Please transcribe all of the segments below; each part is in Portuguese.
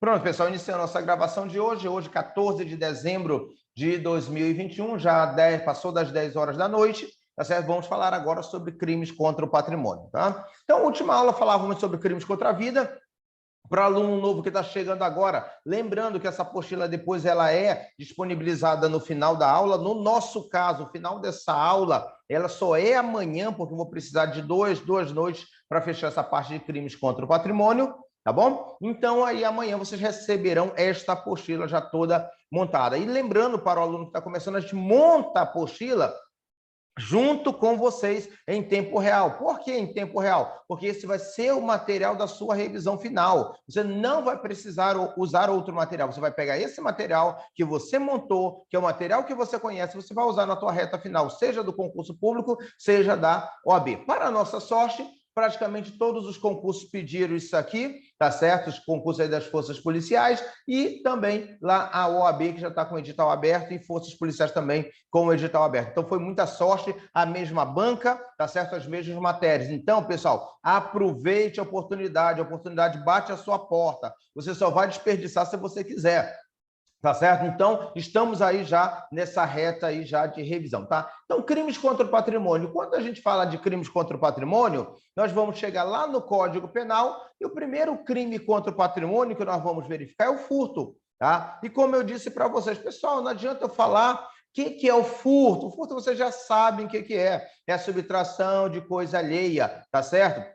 Pronto, pessoal, iniciando a nossa gravação de hoje, 14 de dezembro de 2021, já passou das 10 horas da noite, tá certo? Vamos falar agora sobre crimes contra o patrimônio, tá? Então, na última aula falávamos sobre crimes contra a vida. Para aluno novo que está chegando agora, lembrando que essa apostila depois ela é disponibilizada no final da aula. No nosso caso, o final dessa aula, ela só é amanhã, porque eu vou precisar de duas noites para fechar essa parte de crimes contra o patrimônio, tá bom? Então, aí amanhã vocês receberão esta apostila já toda montada. E lembrando para o aluno que está começando, a gente monta a apostila junto com vocês em tempo real. Por que em tempo real? Porque esse vai ser o material da sua revisão final. Você não vai precisar usar outro material. Você vai pegar esse material que você montou, que é o material que você conhece, você vai usar na tua reta final, seja do concurso público, seja da OAB. Para a nossa sorte, praticamente todos os concursos pediram isso aqui, tá certo? Os concursos aí das forças policiais e também lá a OAB, que já está com o edital aberto, e forças policiais também com o edital aberto. Então, foi muita sorte, a mesma banca, tá certo? As mesmas matérias. Então, pessoal, aproveite a oportunidade bate à sua porta. Você só vai desperdiçar se você quiser. Tá certo? Então, estamos aí já nessa reta aí já de revisão, tá? Então, crimes contra o patrimônio. Quando a gente fala de crimes contra o patrimônio, nós vamos chegar lá no Código Penal e o primeiro crime contra o patrimônio que nós vamos verificar é o furto, tá? E como eu disse para vocês, pessoal, não adianta eu falar o que é o furto. O furto vocês já sabem o que é. É a subtração de coisa alheia, tá certo?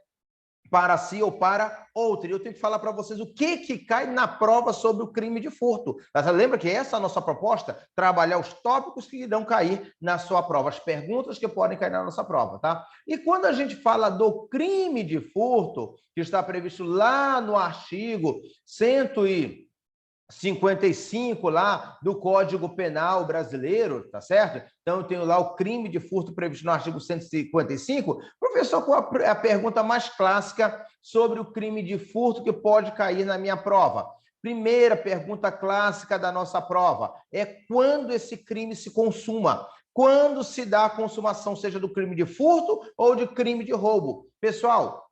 Para si ou para outro. E eu tenho que falar para vocês o que cai na prova sobre o crime de furto. Você lembra que essa é a nossa proposta? Trabalhar os tópicos que irão cair na sua prova, as perguntas que podem cair na nossa prova, tá? E quando a gente fala do crime de furto, que está previsto lá no artigo 155 lá do Código Penal brasileiro, tá certo? Então, eu tenho lá o crime de furto previsto no artigo 155. Professor, qual é a pergunta mais clássica sobre o crime de furto que pode cair na minha prova? Primeira pergunta clássica da nossa prova é quando esse crime se consuma. Quando se dá a consumação, seja do crime de furto ou de crime de roubo. Pessoal,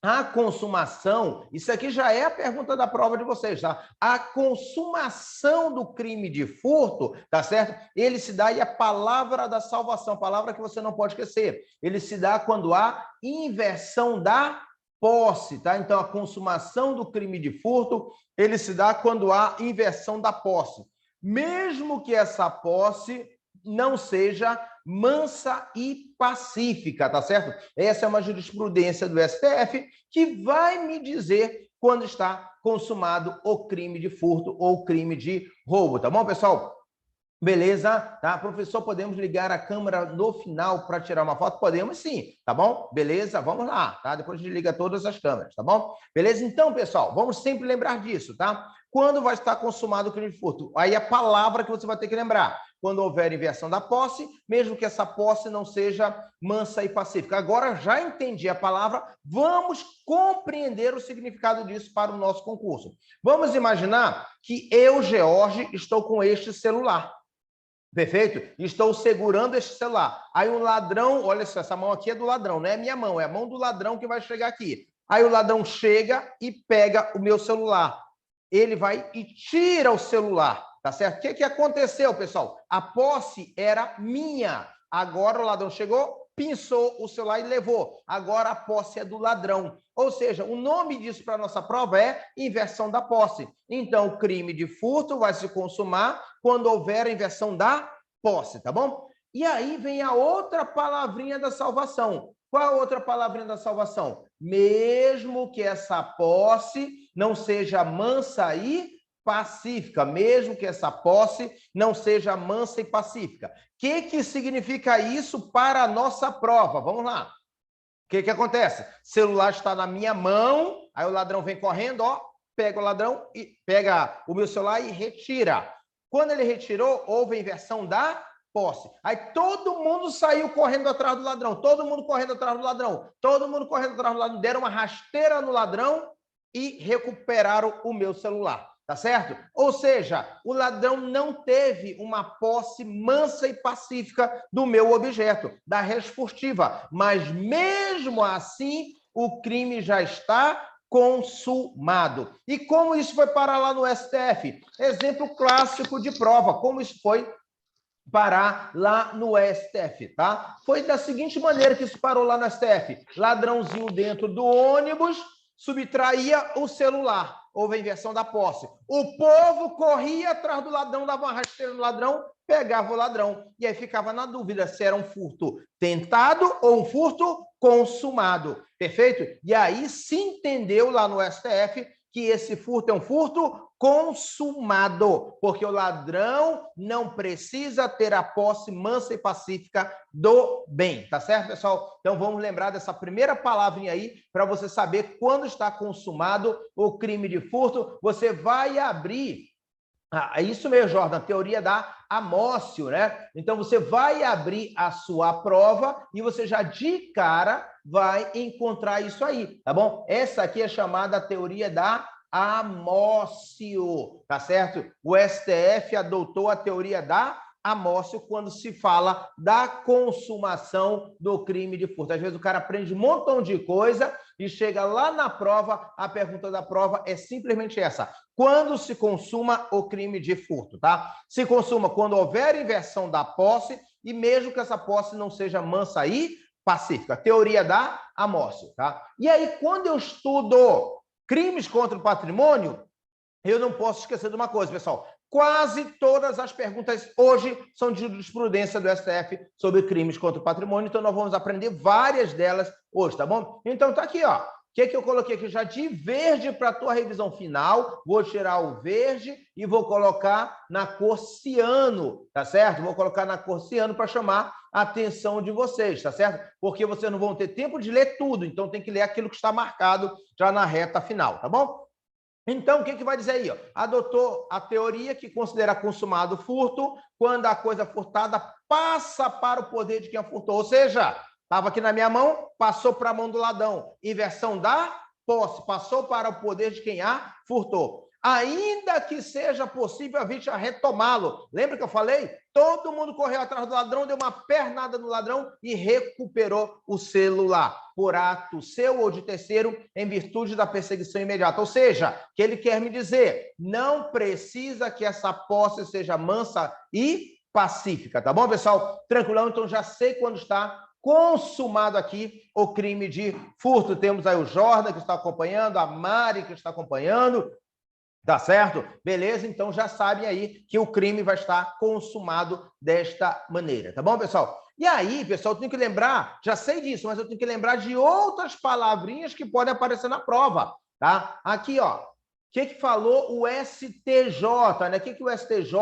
a consumação, isso aqui já é a pergunta da prova de vocês, tá? A consumação do crime de furto, tá certo? Ele se dá, e a palavra da salvação, palavra que você não pode esquecer, ele se dá quando há inversão da posse, tá? Então, a consumação do crime de furto, ele se dá quando há inversão da posse. Mesmo que essa posse não seja mansa e pacífica, tá certo? Essa é uma jurisprudência do STF que vai me dizer quando está consumado o crime de furto ou crime de roubo, tá bom, pessoal? Beleza, tá? Professor, podemos ligar a câmera no final para tirar uma foto? Podemos sim, tá bom? Beleza, vamos lá, tá? Depois a gente liga todas as câmeras, tá bom? Beleza? Então, pessoal, vamos sempre lembrar disso, tá? Quando vai estar consumado o crime de furto? Aí a palavra que você vai ter que lembrar. Quando houver inversão da posse, mesmo que essa posse não seja mansa e pacífica. Agora, já entendi a palavra, vamos compreender o significado disso para o nosso concurso. Vamos imaginar que eu, George, estou com este celular. Perfeito? Estou segurando este celular. Aí um ladrão, olha só, essa mão aqui é do ladrão, não é minha mão, é a mão do ladrão que vai chegar aqui. Aí o ladrão chega e pega o meu celular. Ele vai e tira o celular, tá certo? O que aconteceu, pessoal? A posse era minha. Agora o ladrão chegou, pinçou o celular e levou. Agora a posse é do ladrão. Ou seja, o nome disso para a nossa prova é inversão da posse. Então, o crime de furto vai se consumar quando houver a inversão da posse, tá bom? E aí vem a outra palavrinha da salvação. Qual a outra palavrinha da salvação? Mesmo que essa posse não seja mansa e pacífica, mesmo que essa posse não seja mansa e pacífica. O que significa isso para a nossa prova? Vamos lá. O que acontece? O celular está na minha mão, aí o ladrão vem correndo, ó, pega o ladrão e pega o meu celular e retira. Quando ele retirou, houve a inversão da posse. Aí todo mundo saiu correndo atrás do ladrão, todo mundo correndo atrás do ladrão, todo mundo correndo atrás do ladrão, deram uma rasteira no ladrão e recuperaram o meu celular. Tá certo? Ou seja, o ladrão não teve uma posse mansa e pacífica do meu objeto, da res furtiva, mas mesmo assim o crime já está consumado. E como isso foi parar lá no STF? Exemplo clássico de prova, como isso foi parar lá no STF, tá? Foi da seguinte maneira que isso parou lá no STF. Ladrãozinho dentro do ônibus subtraía o celular. Houve a inversão da posse. O povo corria atrás do ladrão, dava uma rasteira no ladrão, pegava o ladrão. E aí ficava na dúvida se era um furto tentado ou um furto consumado. Perfeito? E aí se entendeu lá no STF que esse furto é um furto consumado, porque o ladrão não precisa ter a posse mansa e pacífica do bem, tá certo, pessoal? Então vamos lembrar dessa primeira palavrinha aí para você saber quando está consumado o crime de furto. Você vai abrir isso mesmo, Jordan, teoria da Amócio, né? Então, você vai abrir a sua prova e você já de cara vai encontrar isso aí, tá bom? Essa aqui é chamada teoria da Amócio, tá certo? O STF adotou a teoria da Amócio quando se fala da consumação do crime de furto. Às vezes o cara aprende um montão de coisa e chega lá na prova, a pergunta da prova é simplesmente essa: quando se consuma o crime de furto, tá? Se consuma quando houver inversão da posse e mesmo que essa posse não seja mansa e pacífica. Teoria da Amócio, tá? E aí, quando eu estudo crimes contra o patrimônio, eu não posso esquecer de uma coisa, pessoal. Quase todas as perguntas hoje são de jurisprudência do STF sobre crimes contra o patrimônio, então nós vamos aprender várias delas hoje, tá bom? Então tá aqui, ó. O que eu coloquei aqui já de verde para a tua revisão final? Vou tirar o verde e vou colocar na cor ciano, tá certo? Vou colocar na cor ciano para chamar a atenção de vocês, tá certo? Porque vocês não vão ter tempo de ler tudo, então tem que ler aquilo que está marcado já na reta final, tá bom? Então, o que vai dizer aí? Ó? Adotou a teoria que considera consumado o furto quando a coisa furtada passa para o poder de quem a furtou. Ou seja, estava aqui na minha mão, passou para a mão do ladrão. Inversão da posse, passou para o poder de quem a furtou. Ainda que seja possível a vítima retomá-lo. Lembra que eu falei? Todo mundo correu atrás do ladrão, deu uma pernada no ladrão e recuperou o celular por ato seu ou de terceiro em virtude da perseguição imediata. Ou seja, que ele quer me dizer, não precisa que essa posse seja mansa e pacífica, tá bom, pessoal? Tranquilão? Então já sei quando está consumado aqui o crime de furto. Temos aí o Jordan que está acompanhando, a Mari que está acompanhando. Tá certo? Beleza? Então já sabem aí que o crime vai estar consumado desta maneira, tá bom, pessoal? E aí, pessoal, eu tenho que lembrar, já sei disso, mas eu tenho que lembrar de outras palavrinhas que podem aparecer na prova, tá? Aqui, ó, o que falou o STJ, né? O que o STJ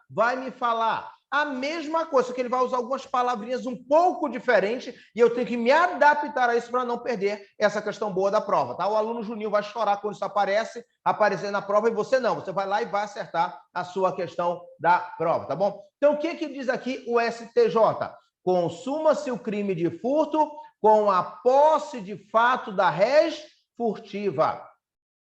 vai me falar? A mesma coisa, só que ele vai usar algumas palavrinhas um pouco diferentes e eu tenho que me adaptar a isso para não perder essa questão boa da prova, tá? O aluno Juninho vai chorar quando isso aparecer na prova e você não. Você vai lá e vai acertar a sua questão da prova, tá bom? Então, o que diz aqui o STJ? Consuma-se o crime de furto com a posse de fato da res furtiva.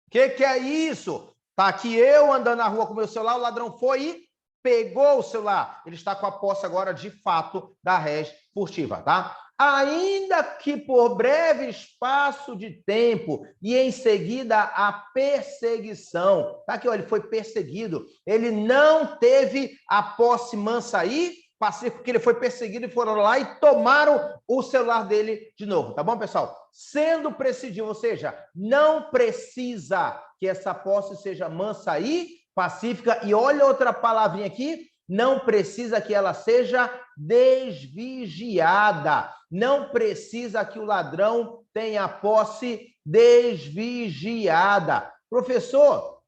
O que é isso? Tá aqui eu andando na rua com meu celular, o ladrão foi e pegou o celular. Ele está com a posse agora, de fato, da res furtiva, tá? Ainda que por breve espaço de tempo e em seguida a perseguição. Tá aqui, ó, ele foi perseguido. Ele não teve a posse mansa e pacífica, porque ele foi perseguido e foram lá e tomaram o celular dele de novo, tá bom, pessoal? Sendo precedido, ou seja, não precisa que essa posse seja mansa e pacífica. E olha outra palavrinha aqui, não precisa que ela seja desvigiada. Não precisa que o ladrão tenha posse desvigiada. Professor,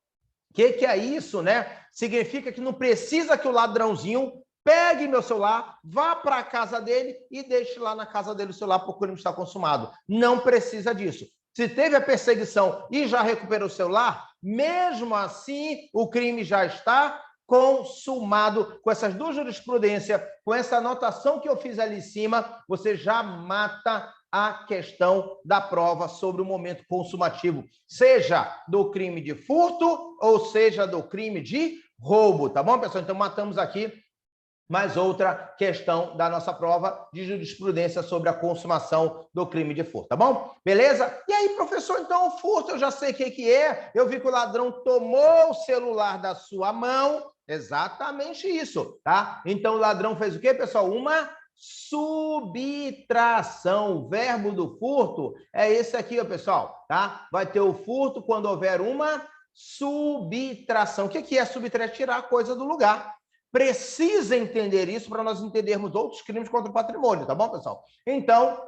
o que é isso, né? Significa que não precisa que o ladrãozinho pegue meu celular, vá para a casa dele e deixe lá na casa dele o celular porque o crime está consumado. Não precisa disso. Se teve a perseguição e já recuperou o celular, mesmo assim, o crime já está consumado. Com essas duas jurisprudências, com essa anotação que eu fiz ali em cima, você já mata a questão da prova sobre o momento consumativo, seja do crime de furto ou seja do crime de roubo, tá bom, pessoal? Então, matamos aqui mais outra questão da nossa prova de jurisprudência sobre a consumação do crime de furto, tá bom? Beleza? E aí, professor, então o furto eu já sei o que é. Eu vi que o ladrão tomou o celular da sua mão. Exatamente isso, tá? Então o ladrão fez o quê, pessoal? Uma subtração. O verbo do furto é esse aqui, ó, pessoal, tá? Vai ter o furto quando houver uma subtração. O que é subtrair? Tirar a coisa do lugar. Precisa entender isso para nós entendermos outros crimes contra o patrimônio, tá bom, pessoal? Então,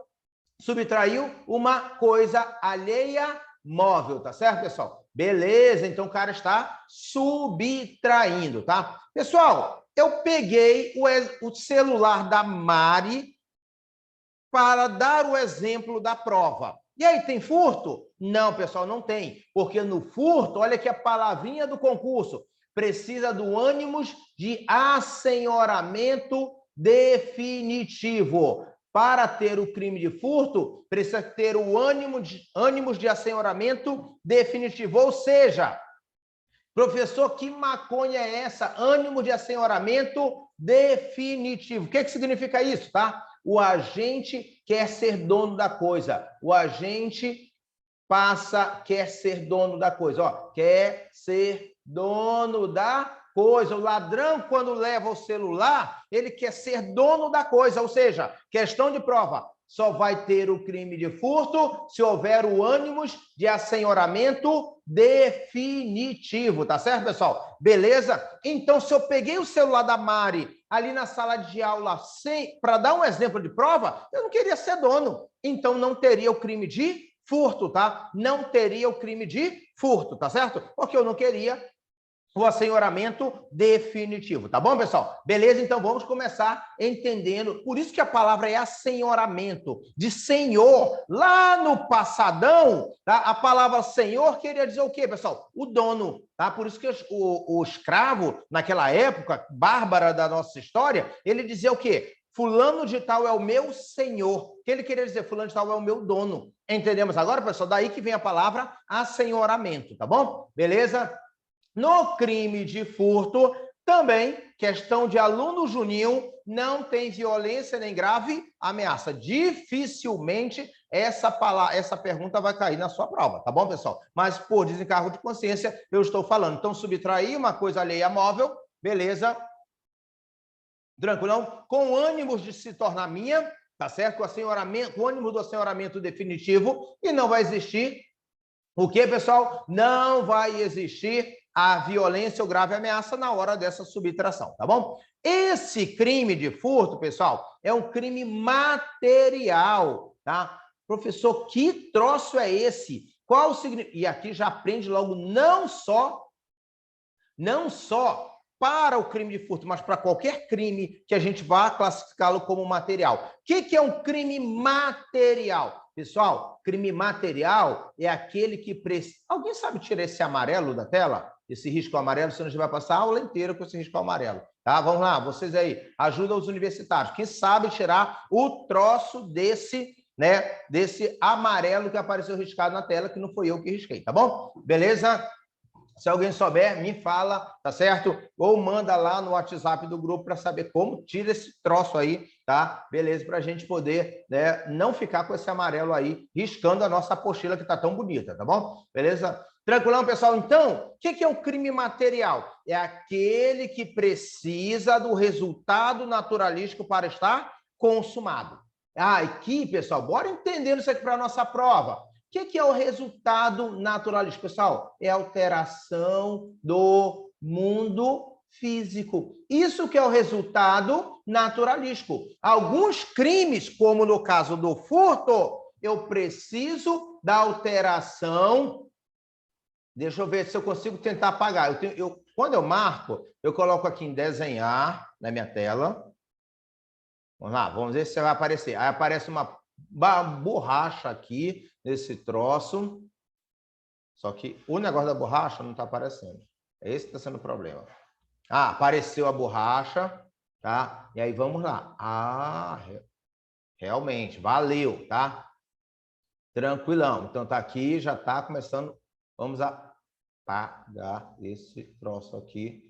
subtraiu uma coisa alheia móvel, tá certo, pessoal? Beleza, então o cara está subtraindo, tá? Pessoal, eu peguei o celular da Mari para dar o exemplo da prova. E aí, tem furto? Não, pessoal, não tem. Porque no furto, olha aqui a palavrinha do concurso, precisa do ânimos de assenhoramento definitivo. Para ter o crime de furto, precisa ter o ânimos de assenhoramento definitivo. Ou seja, professor, que maconha é essa? Ânimo de assenhoramento definitivo. O que significa isso, tá? O agente quer ser dono da coisa. O agente quer ser dono da coisa. Ó, quer ser dono da coisa. O ladrão, quando leva o celular, ele quer ser dono da coisa. Ou seja, questão de prova. Só vai ter o crime de furto se houver o ânimos de assenhoramento definitivo, tá certo, pessoal? Beleza? Então, se eu peguei o celular da Mari ali na sala de aula para dar um exemplo de prova, eu não queria ser dono. Então, não teria o crime de furto, tá? Não teria o crime de furto, tá certo? Porque eu não queria o assenhoramento definitivo, tá bom, pessoal? Beleza? Então vamos começar entendendo. Por isso que a palavra é assenhoramento, de senhor. Lá no passadão, tá? A palavra senhor queria dizer o quê, pessoal? O dono, tá? Por isso que o escravo, naquela época bárbara da nossa história, ele dizia o quê? Fulano de tal é o meu senhor. O que ele queria dizer? Fulano de tal é o meu dono. Entendemos agora, pessoal? Daí que vem a palavra assenhoramento, tá bom? Beleza? No crime de furto, também, questão de aluno Juninho, não tem violência nem grave ameaça. Dificilmente essa pergunta vai cair na sua prova, tá bom, pessoal? Mas por desencargo de consciência, eu estou falando. Então, subtrair uma coisa alheia móvel, beleza? Tranquilão? Com ânimos de se tornar minha, tá certo? O ânimo do assenhoramento definitivo, e não vai existir o que, pessoal? Não vai existir a violência ou grave ameaça na hora dessa subtração, tá bom? Esse crime de furto, pessoal, é um crime material, tá? Professor, que troço é esse? Qual o significado? E aqui já aprende logo não só para o crime de furto, mas para qualquer crime que a gente vá classificá-lo como material. O que é um crime material? Pessoal, crime material é aquele que precisa... Alguém sabe tirar esse amarelo da tela? Esse risco amarelo, senão a gente vai passar a aula inteira com esse risco amarelo. Tá? Vamos lá, vocês aí, ajuda os universitários. Quem sabe tirar o troço desse amarelo que apareceu riscado na tela, que não foi eu que risquei, tá bom? Beleza? Se alguém souber, me fala, tá certo? Ou manda lá no WhatsApp do grupo para saber como tira esse troço aí, tá? Beleza, para a gente poder, né, não ficar com esse amarelo aí, riscando a nossa apostila que tá tão bonita, tá bom? Beleza? Tranquilão, pessoal? Então, o que é um crime material? É aquele que precisa do resultado naturalístico para estar consumado. Aqui, pessoal, bora entendendo isso aqui para a nossa prova. O que é o resultado naturalístico, pessoal? É a alteração do mundo físico. Isso que é o resultado naturalístico. Alguns crimes, como no caso do furto, eu preciso da alteração. Deixa eu ver se eu consigo tentar apagar. Quando eu marco, eu coloco aqui em desenhar na minha tela. Vamos lá, vamos ver se vai aparecer. Aí aparece uma borracha aqui nesse troço, só que o negócio da borracha não está aparecendo. Esse está sendo o problema. Apareceu a borracha, tá? E aí vamos lá. Realmente, valeu, tá? Tranquilão. Então tá aqui, já está começando. Vamos apagar esse troço aqui,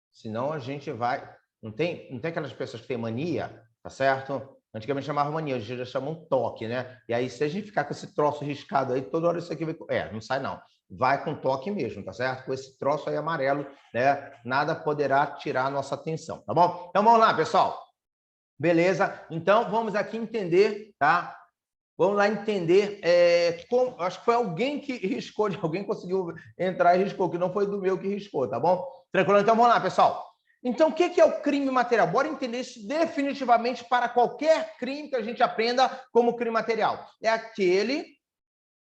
senão a gente vai Não tem aquelas pessoas que têm mania, tá certo? Antigamente chamava mania, hoje já chamam toque, né? E aí, se a gente ficar com esse troço riscado aí, toda hora isso aqui vai... não sai não. Vai com toque mesmo, tá certo? Com esse troço aí amarelo, né? Nada poderá tirar a nossa atenção, tá bom? Então, vamos lá, pessoal. Beleza? Então, vamos aqui entender, tá? Vamos lá entender como... Acho que foi alguém que riscou, alguém conseguiu entrar e riscou, que não foi do meu que riscou, tá bom? Tranquilo? Então, vamos lá, pessoal. Então, o que é o crime material? Bora entender isso definitivamente para qualquer crime que a gente aprenda como crime material. É aquele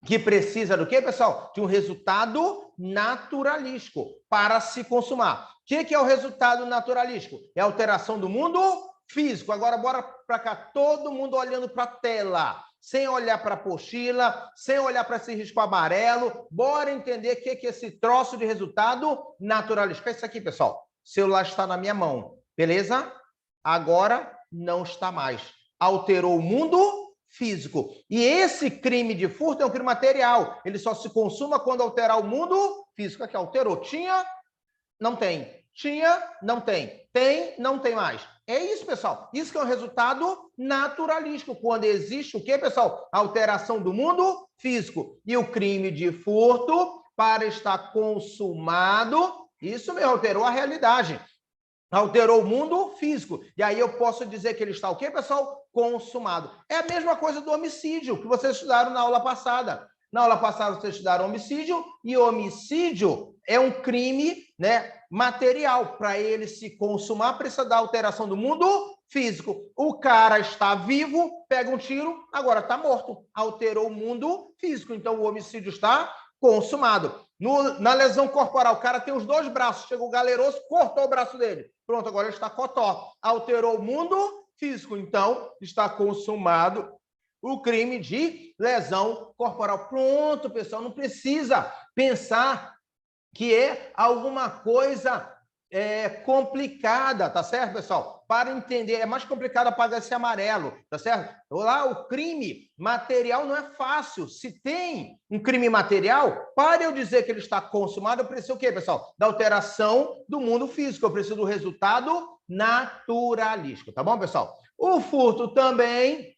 que precisa do quê, pessoal? De um resultado naturalístico para se consumar. O que é o resultado naturalístico? É a alteração do mundo físico. Agora, bora para cá, todo mundo olhando para a tela, sem olhar para a apostila, sem olhar para esse risco amarelo. Bora entender o que é esse troço de resultado naturalístico. É isso aqui, pessoal. O celular está na minha mão, beleza? Agora não está mais. Alterou o mundo físico. E esse crime de furto é um crime material. Ele só se consuma quando alterar o mundo físico. Aqui, alterou. Tinha, não tem. Tinha, não tem. Tem, não tem mais. É isso, pessoal. Isso que é um resultado naturalístico. Quando existe o quê, pessoal? Alteração do mundo físico. E o crime de furto, para estar consumado, isso mesmo, alterou a realidade. Alterou o mundo físico. E aí eu posso dizer que ele está o quê, pessoal? Consumado. É a mesma coisa do homicídio, que vocês estudaram na aula passada. Na aula passada vocês estudaram homicídio, e homicídio é um crime, né, material. Para ele se consumar, precisa da alteração do mundo físico. O cara está vivo, pega um tiro, agora está morto. Alterou o mundo físico. Então o homicídio está consumado. Na lesão corporal, o cara tem os dois braços, chegou o galeroso, cortou o braço dele. Pronto, agora ele está cotó. Alterou o mundo físico, então está consumado o crime de lesão corporal. Pronto, pessoal, não precisa pensar que é alguma coisa complicada, tá certo, pessoal? Para entender, é mais complicado apagar esse amarelo, tá certo? Lá, o crime material não é fácil. Se tem um crime material, para eu dizer que ele está consumado, eu preciso o quê, pessoal? Da alteração do mundo físico. Eu preciso do resultado naturalístico, tá bom, pessoal? O furto também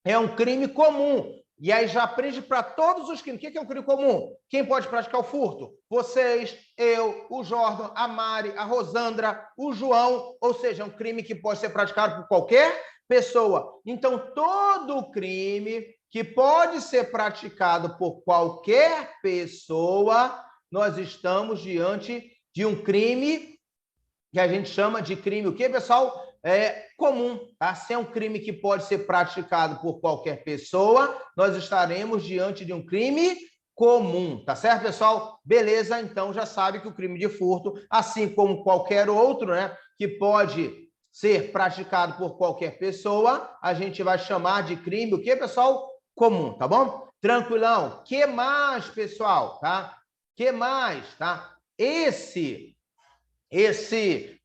é um crime comum. E aí já aprende para todos os crimes. O que é um crime comum? Quem pode praticar o furto? Vocês, eu, o Jordan, a Mari, a Rosandra, o João. Ou seja, é um crime que pode ser praticado por qualquer pessoa. Então, todo crime que pode ser praticado por qualquer pessoa, nós estamos diante de um crime que a gente chama de crime o quê, pessoal? Comum, tá? Se é um crime que pode ser praticado por qualquer pessoa, nós estaremos diante de um crime comum, tá certo, pessoal? Beleza, então já sabe que o crime de furto, assim como qualquer outro, né, que pode ser praticado por qualquer pessoa, a gente vai chamar de crime o quê, pessoal? Comum, tá bom? Tranquilão. Que mais, pessoal, tá? Que mais, tá? Esse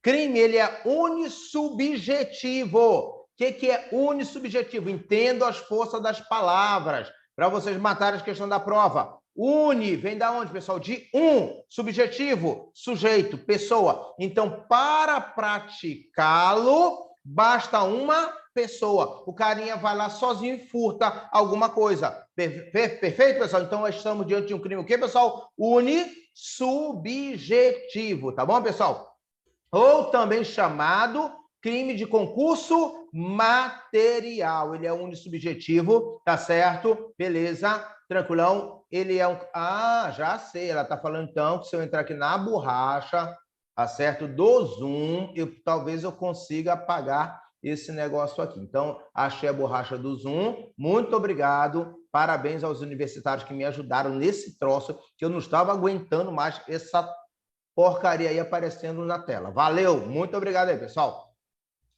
crime, ele é unissubjetivo. O que é unissubjetivo? Entendo as forças das palavras, para vocês matarem a questão da prova. Uni, vem da onde, pessoal? De subjetivo, sujeito, pessoa. Então, para praticá-lo, basta uma pessoa. O carinha vai lá sozinho e furta alguma coisa. Perfeito, pessoal? Então, nós estamos diante de um crime o quê, pessoal? Unissubjetivo, tá bom, pessoal? Ou também chamado crime de concurso material. Ele é unissubjetivo, tá certo? Beleza, tranquilão. Ele é um... Ah, já sei. Ela tá falando, então, que se eu entrar aqui na borracha, tá certo? Do Zoom, talvez eu consiga apagar esse negócio aqui. Então, achei a borracha do Zoom. Muito obrigado. Parabéns aos universitários que me ajudaram nesse troço, que eu não estava aguentando mais essa porcaria aí aparecendo na tela. Valeu, muito obrigado aí, pessoal.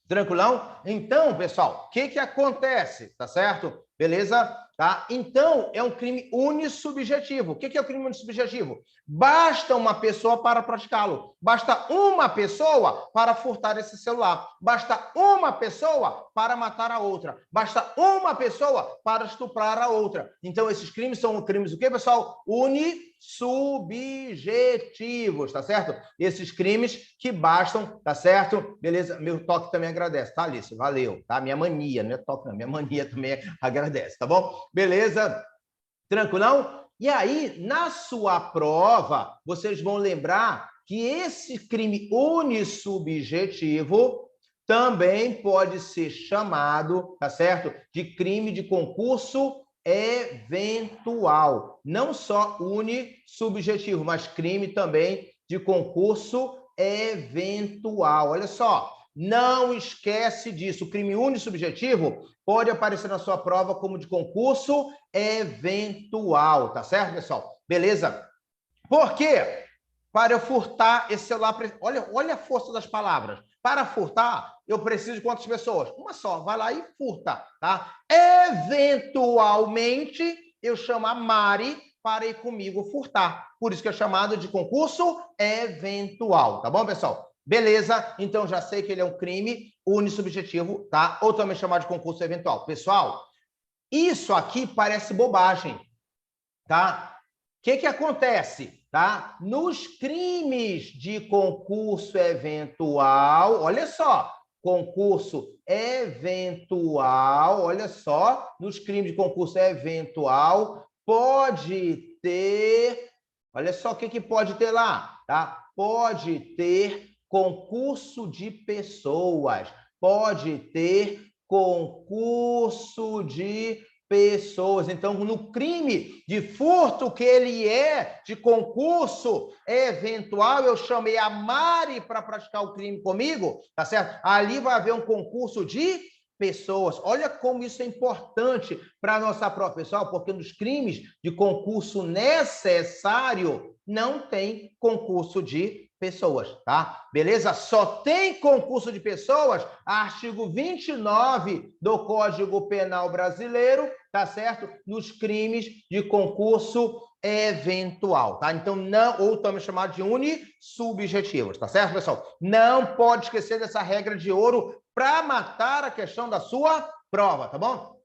Tranquilão? Então, pessoal, o que acontece? Tá certo? Beleza? Tá? Então, é um crime unissubjetivo. O que é o crime unissubjetivo? Basta uma pessoa para praticá-lo. Basta uma pessoa para furtar esse celular. Basta uma pessoa para matar a outra. Basta uma pessoa para estuprar a outra. Então, esses crimes são crimes o quê, pessoal? Unissubjetivos. subjetivos, tá certo? Esses crimes que bastam, tá certo? Beleza? Meu toque também agradece, tá, Alice? Valeu, tá? Minha mania, não é toque não, minha mania também agradece, tá bom? Beleza? Tranquilão? E aí, na sua prova, vocês vão lembrar que esse crime unissubjetivo também pode ser chamado, tá certo? De crime de concurso eventual. Não só unissubjetivo, mas crime também de concurso eventual. Olha só, não esquece disso. O crime unissubjetivo pode aparecer na sua prova como de concurso eventual, tá certo, pessoal? Beleza? Por quê? Para eu furtar esse celular... Olha a força das palavras. Para furtar, eu preciso de quantas pessoas? Uma só. Vai lá e furta, tá? Eventualmente, eu chamo a Mari para ir comigo furtar. Por isso que é chamado de concurso eventual, tá bom, pessoal? Beleza? Então, já sei que ele é um crime unissubjetivo, tá? Ou também chamado de concurso eventual. Pessoal, isso aqui parece bobagem, tá? O que acontece? Tá? Nos crimes de concurso eventual, olha só, concurso eventual, olha só, nos crimes de concurso eventual, pode ter, olha só o que pode ter lá, tá? Pode ter concurso de pessoas, pode ter concurso de pessoas. Então, no crime de furto, que ele é de concurso eventual, eu chamei a Mari para praticar o crime comigo, tá certo? Ali vai haver um concurso de pessoas. Olha como isso é importante para a nossa prova, pessoal, porque nos crimes de concurso necessário não tem concurso de pessoas, tá? Beleza? Só tem concurso de pessoas, artigo 29 do Código Penal Brasileiro, tá certo? Nos crimes de concurso eventual, tá? Então, não, ou também chamado de unissubjetivos, tá certo, pessoal? Não pode esquecer dessa regra de ouro para matar a questão da sua prova, tá bom?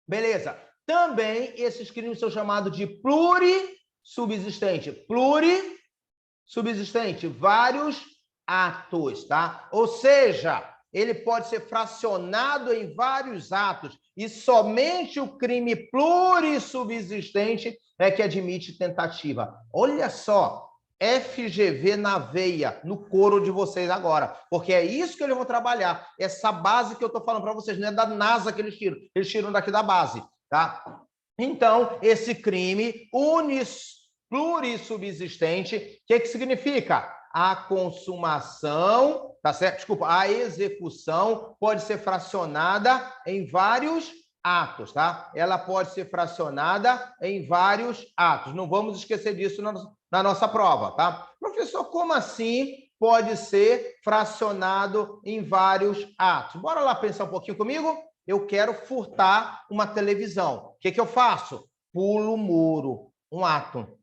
Beleza. Também esses crimes são chamados de plurissubsistente. Plurissubsistente, vários atos, tá? Ou seja, ele pode ser fracionado em vários atos e somente o crime plurissubsistente é que admite tentativa. Olha só, FGV na veia, no couro de vocês agora, porque é isso que eles vão trabalhar, essa base que eu estou falando para vocês, não é da NASA que eles tiram daqui da base, tá? Então, esse crime plurissubsistente, o que significa? A consumação, tá certo? Desculpa, a execução pode ser fracionada em vários atos, tá? Ela pode ser fracionada em vários atos. Não vamos esquecer disso na nossa prova, tá? Professor, como assim pode ser fracionado em vários atos? Bora lá pensar um pouquinho comigo? Eu quero furtar uma televisão. O que eu faço? Pulo o muro, um ato.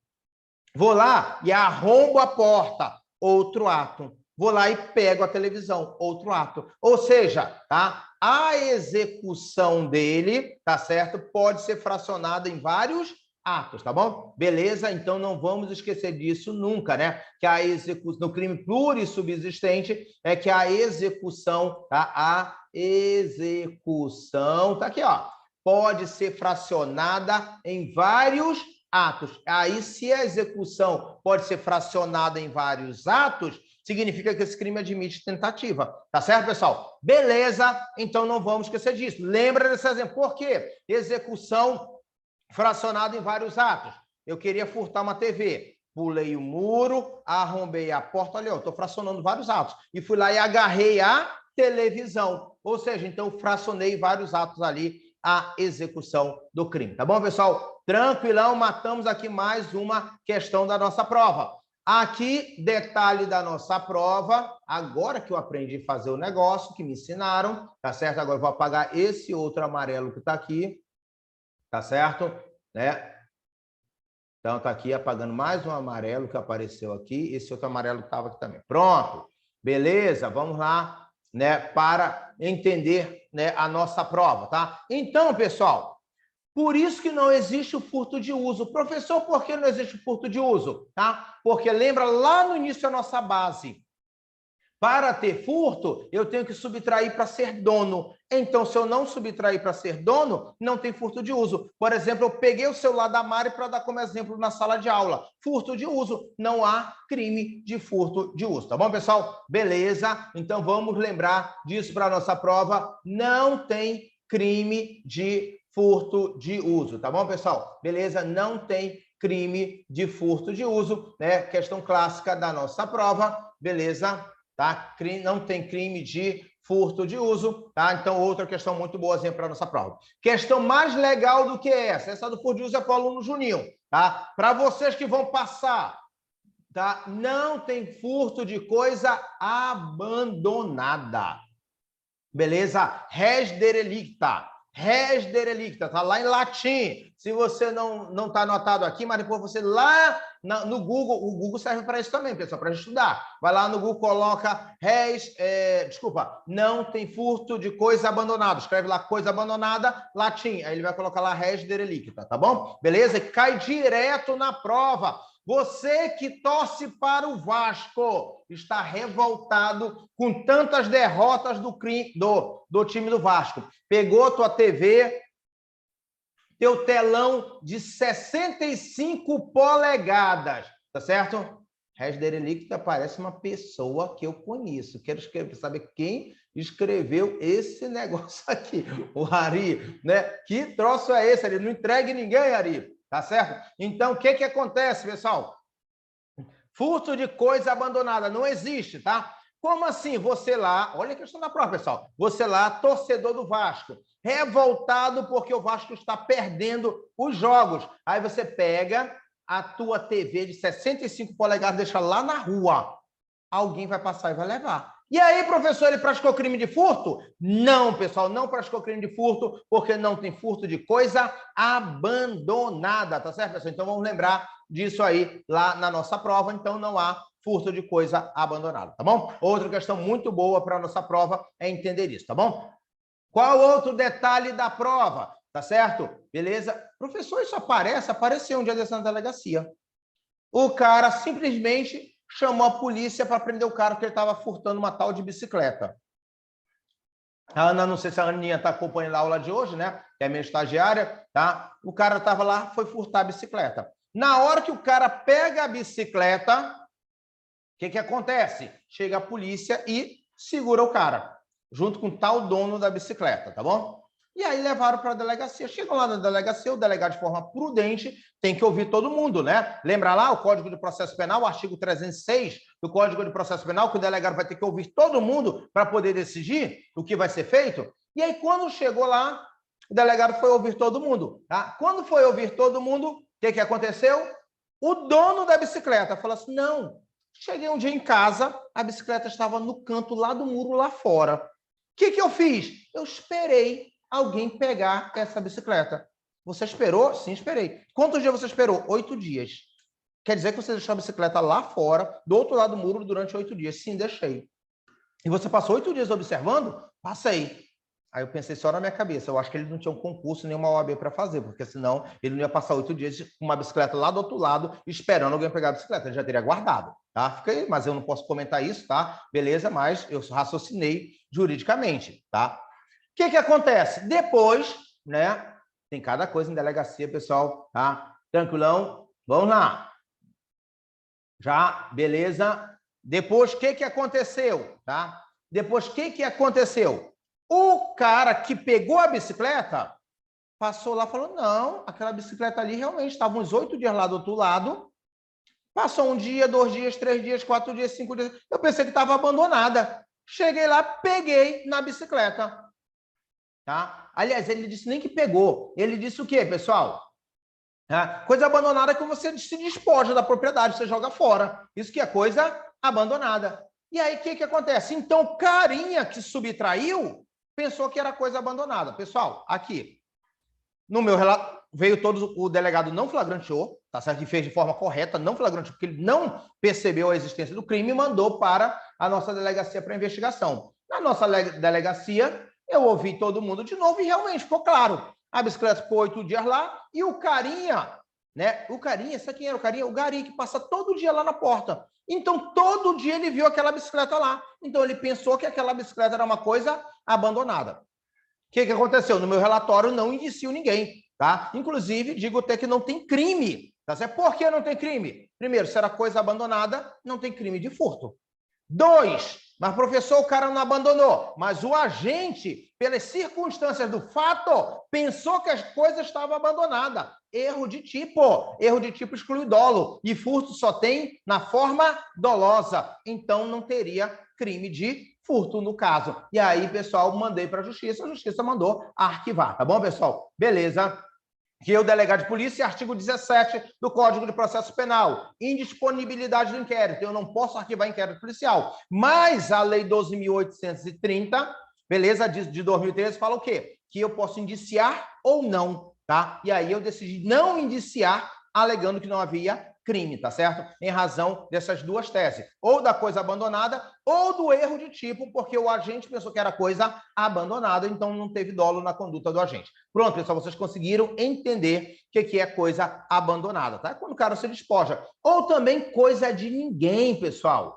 Vou lá e arrombo a porta, outro ato. Vou lá e pego a televisão, outro ato. Ou seja, tá? A execução dele, tá certo? Pode ser fracionada em vários atos, tá bom? Beleza? Então não vamos esquecer disso nunca, né? Que a execução, no crime plurissubsistente, é que a execução, tá? A execução, tá aqui, ó. Pode ser fracionada em vários atos. Aí, se a execução pode ser fracionada em vários atos, significa que esse crime admite tentativa. Tá certo, pessoal? Beleza? Então, não vamos esquecer disso. Lembra desse exemplo. Por quê? Execução fracionada em vários atos. Eu queria furtar uma TV. Pulei o muro, arrombei a porta. Olha, eu estou fracionando vários atos. E fui lá e agarrei a televisão. Ou seja, então, fracionei vários atos ali a execução do crime. Tá bom, pessoal? Tranquilão, matamos aqui mais uma questão da nossa prova. Aqui, detalhe da nossa prova, agora que eu aprendi a fazer o negócio, que me ensinaram, tá certo? Agora eu vou apagar esse outro amarelo que está aqui, tá certo? Né? Então, tá aqui apagando mais um amarelo que apareceu aqui, esse outro amarelo que estava aqui também. Pronto, beleza, vamos lá, né, para entender, né, a nossa prova, tá? Então, pessoal, Por isso que não existe o furto de uso. Professor, por que não existe o furto de uso? Tá? Porque lembra lá no início da nossa base. Para ter furto, eu tenho que subtrair para ser dono. Então, se eu não subtrair para ser dono, não tem furto de uso. Por exemplo, eu peguei o celular da Mari para dar como exemplo na sala de aula. Furto de uso. Não há crime de furto de uso. Tá bom, pessoal? Beleza. Então, vamos lembrar disso para a nossa prova. Não tem crime de furto de uso. Tá bom, pessoal? Beleza? Não tem crime de furto de uso, né? Questão clássica da nossa prova. Beleza? Tá? Não tem crime de furto de uso, tá? Então, outra questão muito boazinha para a nossa prova. Questão mais legal do que essa do furto de uso é para o aluno Juninho, tá? Para vocês que vão passar, tá? Não tem furto de coisa abandonada. Beleza? Res derelicta. Res derelicta, tá lá em latim. Se você não está anotado aqui, mas depois você lá no Google, o Google serve para isso também, pessoal, para estudar. Vai lá no Google, coloca não tem furto de coisa abandonada. Escreve lá coisa abandonada, latim. Aí ele vai colocar lá res derelicta, tá bom? Beleza? E cai direto na prova. Você que torce para o Vasco está revoltado com tantas derrotas do time do Vasco. Pegou tua TV, teu telão de 65 polegadas, tá certo? Res derelicta parece uma pessoa que eu conheço. Quero saber quem escreveu esse negócio aqui. O Ari, né? Que troço é esse, Ari? Não entregue ninguém, Ari. Tá certo? Então, o que acontece, pessoal? Furto de coisa abandonada não existe, tá? Como assim? Você lá, olha a questão da prova, pessoal. Você lá, torcedor do Vasco, revoltado porque o Vasco está perdendo os jogos. Aí você pega a tua TV de 65 polegadas, deixa lá na rua. Alguém vai passar e vai levar. E aí, professor, ele praticou crime de furto? Não, pessoal, não praticou crime de furto, porque não tem furto de coisa abandonada, tá certo, pessoal? Então, vamos lembrar disso aí lá na nossa prova. Então, não há furto de coisa abandonada, tá bom? Outra questão muito boa para a nossa prova é entender isso, tá bom? Qual outro detalhe da prova? Tá certo? Beleza? Professor, isso apareceu um dia desse na delegacia. O cara simplesmente chamou a polícia para prender o cara porque ele estava furtando uma tal de bicicleta. A Ana, não sei se a Aninha está acompanhando a aula de hoje, né? Que é minha estagiária, tá? O cara estava lá, foi furtar a bicicleta. Na hora que o cara pega a bicicleta, o que acontece? Chega a polícia e segura o cara, junto com o tal dono da bicicleta, tá bom? E aí levaram para a delegacia. Chegam lá na delegacia, o delegado, de forma prudente, tem que ouvir todo mundo, né? Lembra lá o Código de Processo Penal, o artigo 306 do Código de Processo Penal, que o delegado vai ter que ouvir todo mundo para poder decidir o que vai ser feito? E aí, quando chegou lá, o delegado foi ouvir todo mundo, tá? Quando foi ouvir todo mundo, o que aconteceu? O dono da bicicleta falou assim, não, cheguei um dia em casa, a bicicleta estava no canto lá do muro, lá fora. O que eu fiz? Eu esperei alguém pegar essa bicicleta. Você esperou? Sim, esperei. Quantos dias você esperou? 8 dias. Quer dizer que você deixou a bicicleta lá fora, do outro lado do muro, durante 8 dias. Sim, deixei. E você passou 8 dias observando? Passei. Aí eu pensei só na minha cabeça. Eu acho que ele não tinha um concurso nem uma OAB para fazer, porque senão ele não ia passar 8 dias com uma bicicleta lá do outro lado, esperando alguém pegar a bicicleta. Ele já teria guardado, tá? Fica aí, mas eu não posso comentar isso, tá? Beleza, mas eu raciocinei juridicamente, tá? O que acontece? Depois, né? Tem cada coisa em delegacia, pessoal, tá? Tranquilão? Vamos lá. Já, beleza? Depois, o que aconteceu, tá? Depois, o que aconteceu? O cara que pegou a bicicleta passou lá e falou, não, aquela bicicleta ali realmente estava uns 8 dias lá do outro lado, passou 1 dia, 2 dias, 3 dias, 4 dias, 5 dias, eu pensei que estava abandonada. Cheguei lá, peguei na bicicleta. Tá? Aliás, ele disse nem que pegou. Ele disse o quê, pessoal? Coisa abandonada é que você se despoja da propriedade, você joga fora. Isso que é coisa abandonada. E aí, o que acontece? Então, o carinha que subtraiu pensou que era coisa abandonada. Pessoal, aqui, no meu relato, veio todos, o delegado não flagranteou, tá certo? E fez de forma correta, não flagranteou, porque ele não percebeu a existência do crime e mandou para a nossa delegacia para investigação. Na nossa delegacia, eu ouvi todo mundo de novo e realmente ficou claro. A bicicleta ficou 8 dias lá e o carinha, né? O carinha, sabe quem era o carinha? O gari, que passa todo dia lá na porta. Então, todo dia ele viu aquela bicicleta lá. Então, ele pensou que aquela bicicleta era uma coisa abandonada. O que aconteceu? No meu relatório, não indicio ninguém, tá? Inclusive, digo até que não tem crime, tá certo? Por que não tem crime? Primeiro, se era coisa abandonada, não tem crime de furto. 2, mas professor, o cara não abandonou, mas o agente, pelas circunstâncias do fato, pensou que as coisas estavam abandonadas. Erro de tipo exclui dolo, e furto só tem na forma dolosa, então não teria crime de furto no caso. E aí, pessoal, mandei para a justiça mandou arquivar, tá bom, pessoal? Beleza. Que o delegado de polícia, artigo 17 do Código de Processo Penal, indisponibilidade do inquérito. Eu não posso arquivar inquérito policial. Mas a Lei 12.830, beleza, de 2013, fala o quê? Que eu posso indiciar ou não, tá? E aí eu decidi não indiciar, alegando que não havia crime, tá certo? Em razão dessas duas teses, ou da coisa abandonada, ou do erro de tipo, porque o agente pensou que era coisa abandonada, então não teve dolo na conduta do agente. Pronto, pessoal, vocês conseguiram entender o que é coisa abandonada, tá? Quando o cara se despoja. Ou também coisa de ninguém, pessoal.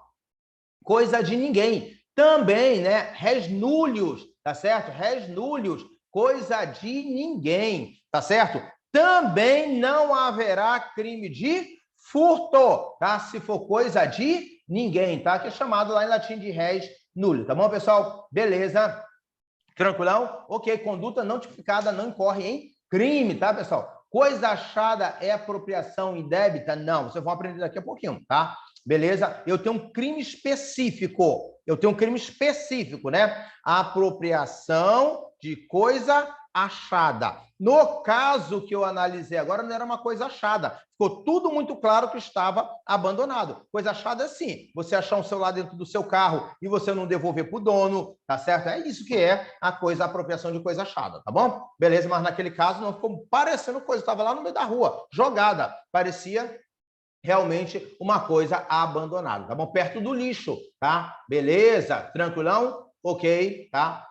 Coisa de ninguém. Também, né? Res nullius, tá certo? Res nullius, coisa de ninguém, tá certo? Também não haverá crime de furto, tá? Se for coisa de ninguém, tá? Que é chamado lá em latim de res nullio, tá bom, pessoal? Beleza? Tranquilão? Ok, conduta não tipificada não incorre em crime, tá, pessoal? Coisa achada é apropriação indébita? Não, vocês vão aprender daqui a pouquinho, tá? Beleza? Eu tenho um crime específico. Né? A apropriação de coisa achada. No caso que eu analisei agora, não era uma coisa achada. Ficou tudo muito claro que estava abandonado. Coisa achada é assim, você achar um celular dentro do seu carro e você não devolver para o dono, tá certo? É isso que é a coisa, a apropriação de coisa achada, tá bom? Beleza, mas naquele caso não ficou parecendo coisa, estava lá no meio da rua, jogada. Parecia realmente uma coisa abandonada, tá bom? Perto do lixo, tá? Beleza? Tranquilão? Ok, tá?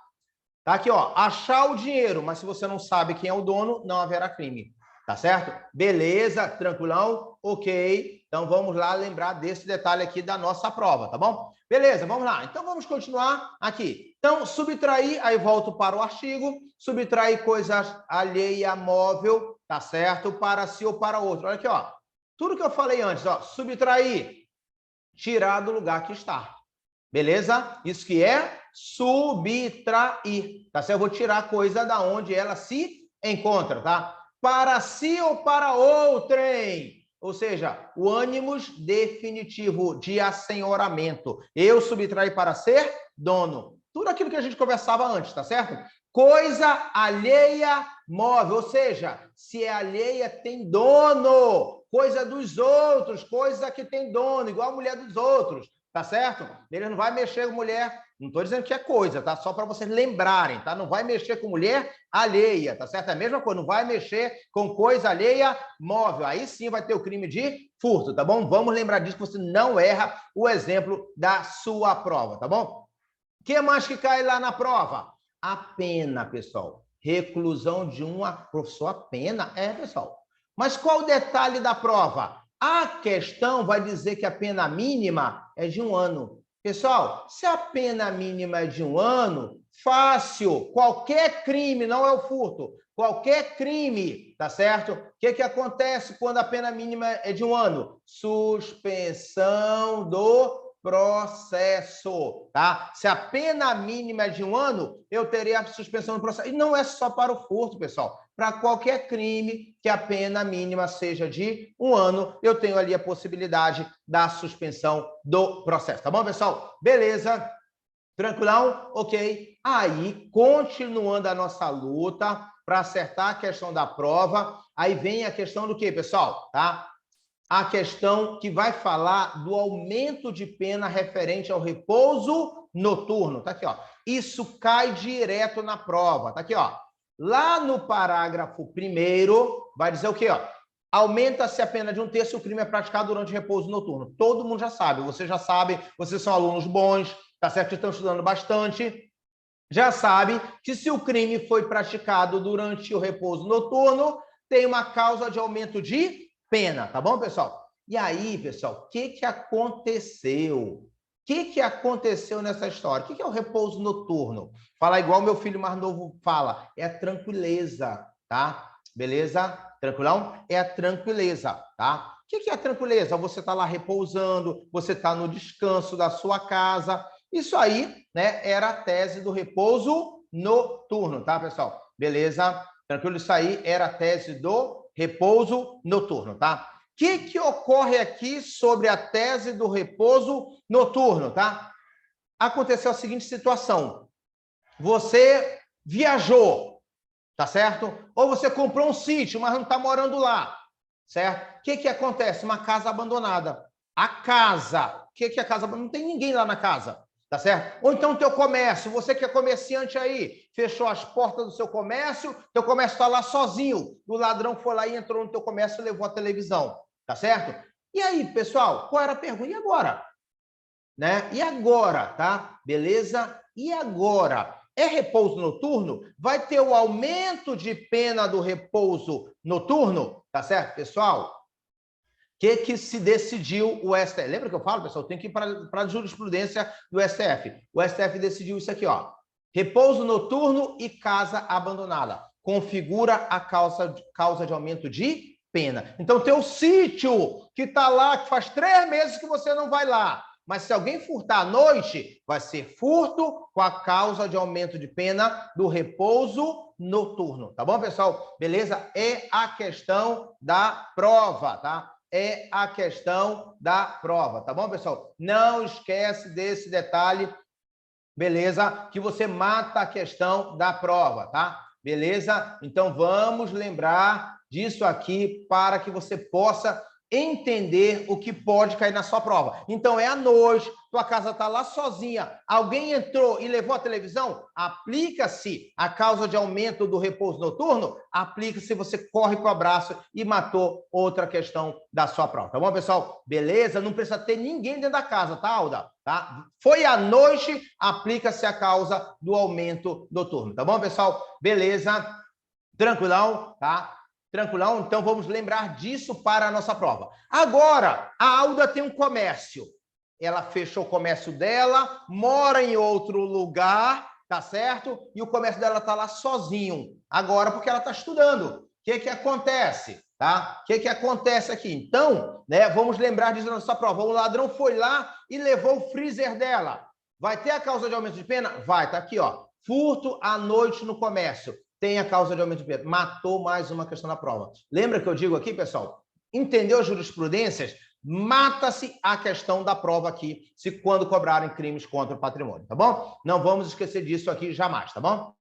Tá aqui, ó, achar o dinheiro, mas se você não sabe quem é o dono, não haverá crime, tá certo? Beleza, tranquilão? Ok, então vamos lá lembrar desse detalhe aqui da nossa prova, tá bom? Beleza, vamos lá. Então vamos continuar aqui. Então, subtrair, aí volto para o artigo, subtrair coisas alheia móvel, tá certo? Para si ou para outro. Olha aqui, ó. Tudo que eu falei antes, ó, subtrair, tirar do lugar que está. Beleza? Isso que é subtrair, tá certo? Eu vou tirar a coisa da onde ela se encontra, tá? Para si ou para outrem. Ou seja, o ânimos definitivo de assenhoramento. Eu subtrair para ser dono. Tudo aquilo que a gente conversava antes, tá certo? Coisa alheia móvel, ou seja, se é alheia, tem dono. Coisa dos outros, coisa que tem dono, igual a mulher dos outros. Tá certo? Ele não vai mexer com mulher, não estou dizendo que é coisa, tá? Só para vocês lembrarem, tá? Não vai mexer com mulher alheia, tá certo? É a mesma coisa, não vai mexer com coisa alheia móvel. Aí sim vai ter o crime de furto, tá bom? Vamos lembrar disso, que você não erra o exemplo da sua prova, tá bom? O que mais que cai lá na prova? A pena, pessoal. Reclusão de uma... Professor, a pena? É, pessoal. Mas qual o detalhe da prova? A questão vai dizer que a pena mínima é de 1 ano. Pessoal, se a pena mínima é de 1 ano, fácil, qualquer crime, não é o furto, qualquer crime, tá certo? O que acontece quando a pena mínima é de 1 ano? Suspensão do processo, tá? Se a pena mínima é de 1 ano, eu teria a suspensão do processo. E não é só para o furto, pessoal. Para qualquer crime que a pena mínima seja de 1 ano, eu tenho ali a possibilidade da suspensão do processo. Tá bom, pessoal? Beleza? Tranquilão? Ok. Aí, continuando a nossa luta para acertar a questão da prova, aí vem a questão do quê, pessoal? Tá? A questão que vai falar do aumento de pena referente ao repouso noturno. Tá aqui, ó. Isso cai direto na prova. Tá aqui, ó. Lá no parágrafo 1º, vai dizer o quê, ó? Aumenta-se a pena de 1/3 se o crime é praticado durante o repouso noturno. Todo mundo já sabe, você já sabe, vocês são alunos bons, tá certo? Estão estudando bastante. já sabe que se o crime foi praticado durante o repouso noturno, tem uma causa de aumento de pena, tá bom, pessoal? E aí, pessoal, o que aconteceu? O que aconteceu nessa história? O que é o repouso noturno? Fala igual meu filho mais novo fala, é a tranquileza, tá? Beleza? Tranquilão? É a tranquileza, tá? O que é a tranquileza? Você está lá repousando, você está no descanso da sua casa. Isso aí, né, era a tese do repouso noturno, tá, pessoal? Beleza? Tranquilo? Isso aí era a tese do repouso noturno, tá? O que ocorre aqui sobre a tese do repouso noturno, tá? Aconteceu a seguinte situação. Você viajou, tá certo? Ou você comprou um sítio, mas não está morando lá, certo? O que acontece? Uma casa abandonada. A casa, o que é a casa abandonada? Não tem ninguém lá na casa, tá certo? Ou então o teu comércio, você que é comerciante aí, fechou as portas do seu comércio, teu comércio está lá sozinho, o ladrão foi lá e entrou no teu comércio e levou a televisão, tá certo? E aí, pessoal, qual era a pergunta? E agora? Né? E agora, tá? Beleza? E agora? É repouso noturno? Vai ter o aumento de pena do repouso noturno? Tá certo, pessoal? O que se decidiu o STF? Lembra que eu falo, pessoal? Tem que ir para a jurisprudência do STF. O STF decidiu isso aqui, ó. Repouso noturno e casa abandonada. Configura a causa de aumento de pena. Então, tem o sítio que está lá, que faz 3 meses que você não vai lá. Mas se alguém furtar à noite, vai ser furto com a causa de aumento de pena do repouso noturno. Tá bom, pessoal? Beleza? É a questão da prova, tá? É a questão da prova, tá bom, pessoal? Não esquece desse detalhe, beleza? Que você mata a questão da prova, tá? Beleza? Então, vamos lembrar disso aqui para que você possa entender o que pode cair na sua prova. Então, é à noite, tua casa está lá sozinha, alguém entrou e levou a televisão, aplica-se a causa de aumento do repouso noturno, aplica-se, você corre para o abraço e matou outra questão da sua prova. Tá bom, pessoal? Beleza? Não precisa ter ninguém dentro da casa, tá, Alda? Tá? Foi à noite, aplica-se a causa do aumento noturno. Tá bom, pessoal? Beleza? Tranquilão, tá? Tranquilão? Então, vamos lembrar disso para a nossa prova. Agora, a Alda tem um comércio. Ela fechou o comércio dela, mora em outro lugar, tá certo? E o comércio dela está lá sozinho. Agora, porque ela está estudando. O que acontece? Tá? O que acontece aqui? Então, né, vamos lembrar disso na nossa prova. O ladrão foi lá e levou o freezer dela. Vai ter a causa de aumento de pena? Vai, tá aqui, ó. Furto à noite no comércio. Tem a causa de aumento de pena. Matou mais uma questão na prova. Lembra que eu digo aqui, pessoal? Entendeu as jurisprudências? Mata-se a questão da prova aqui, se quando cobrarem crimes contra o patrimônio, tá bom? Não vamos esquecer disso aqui jamais, tá bom?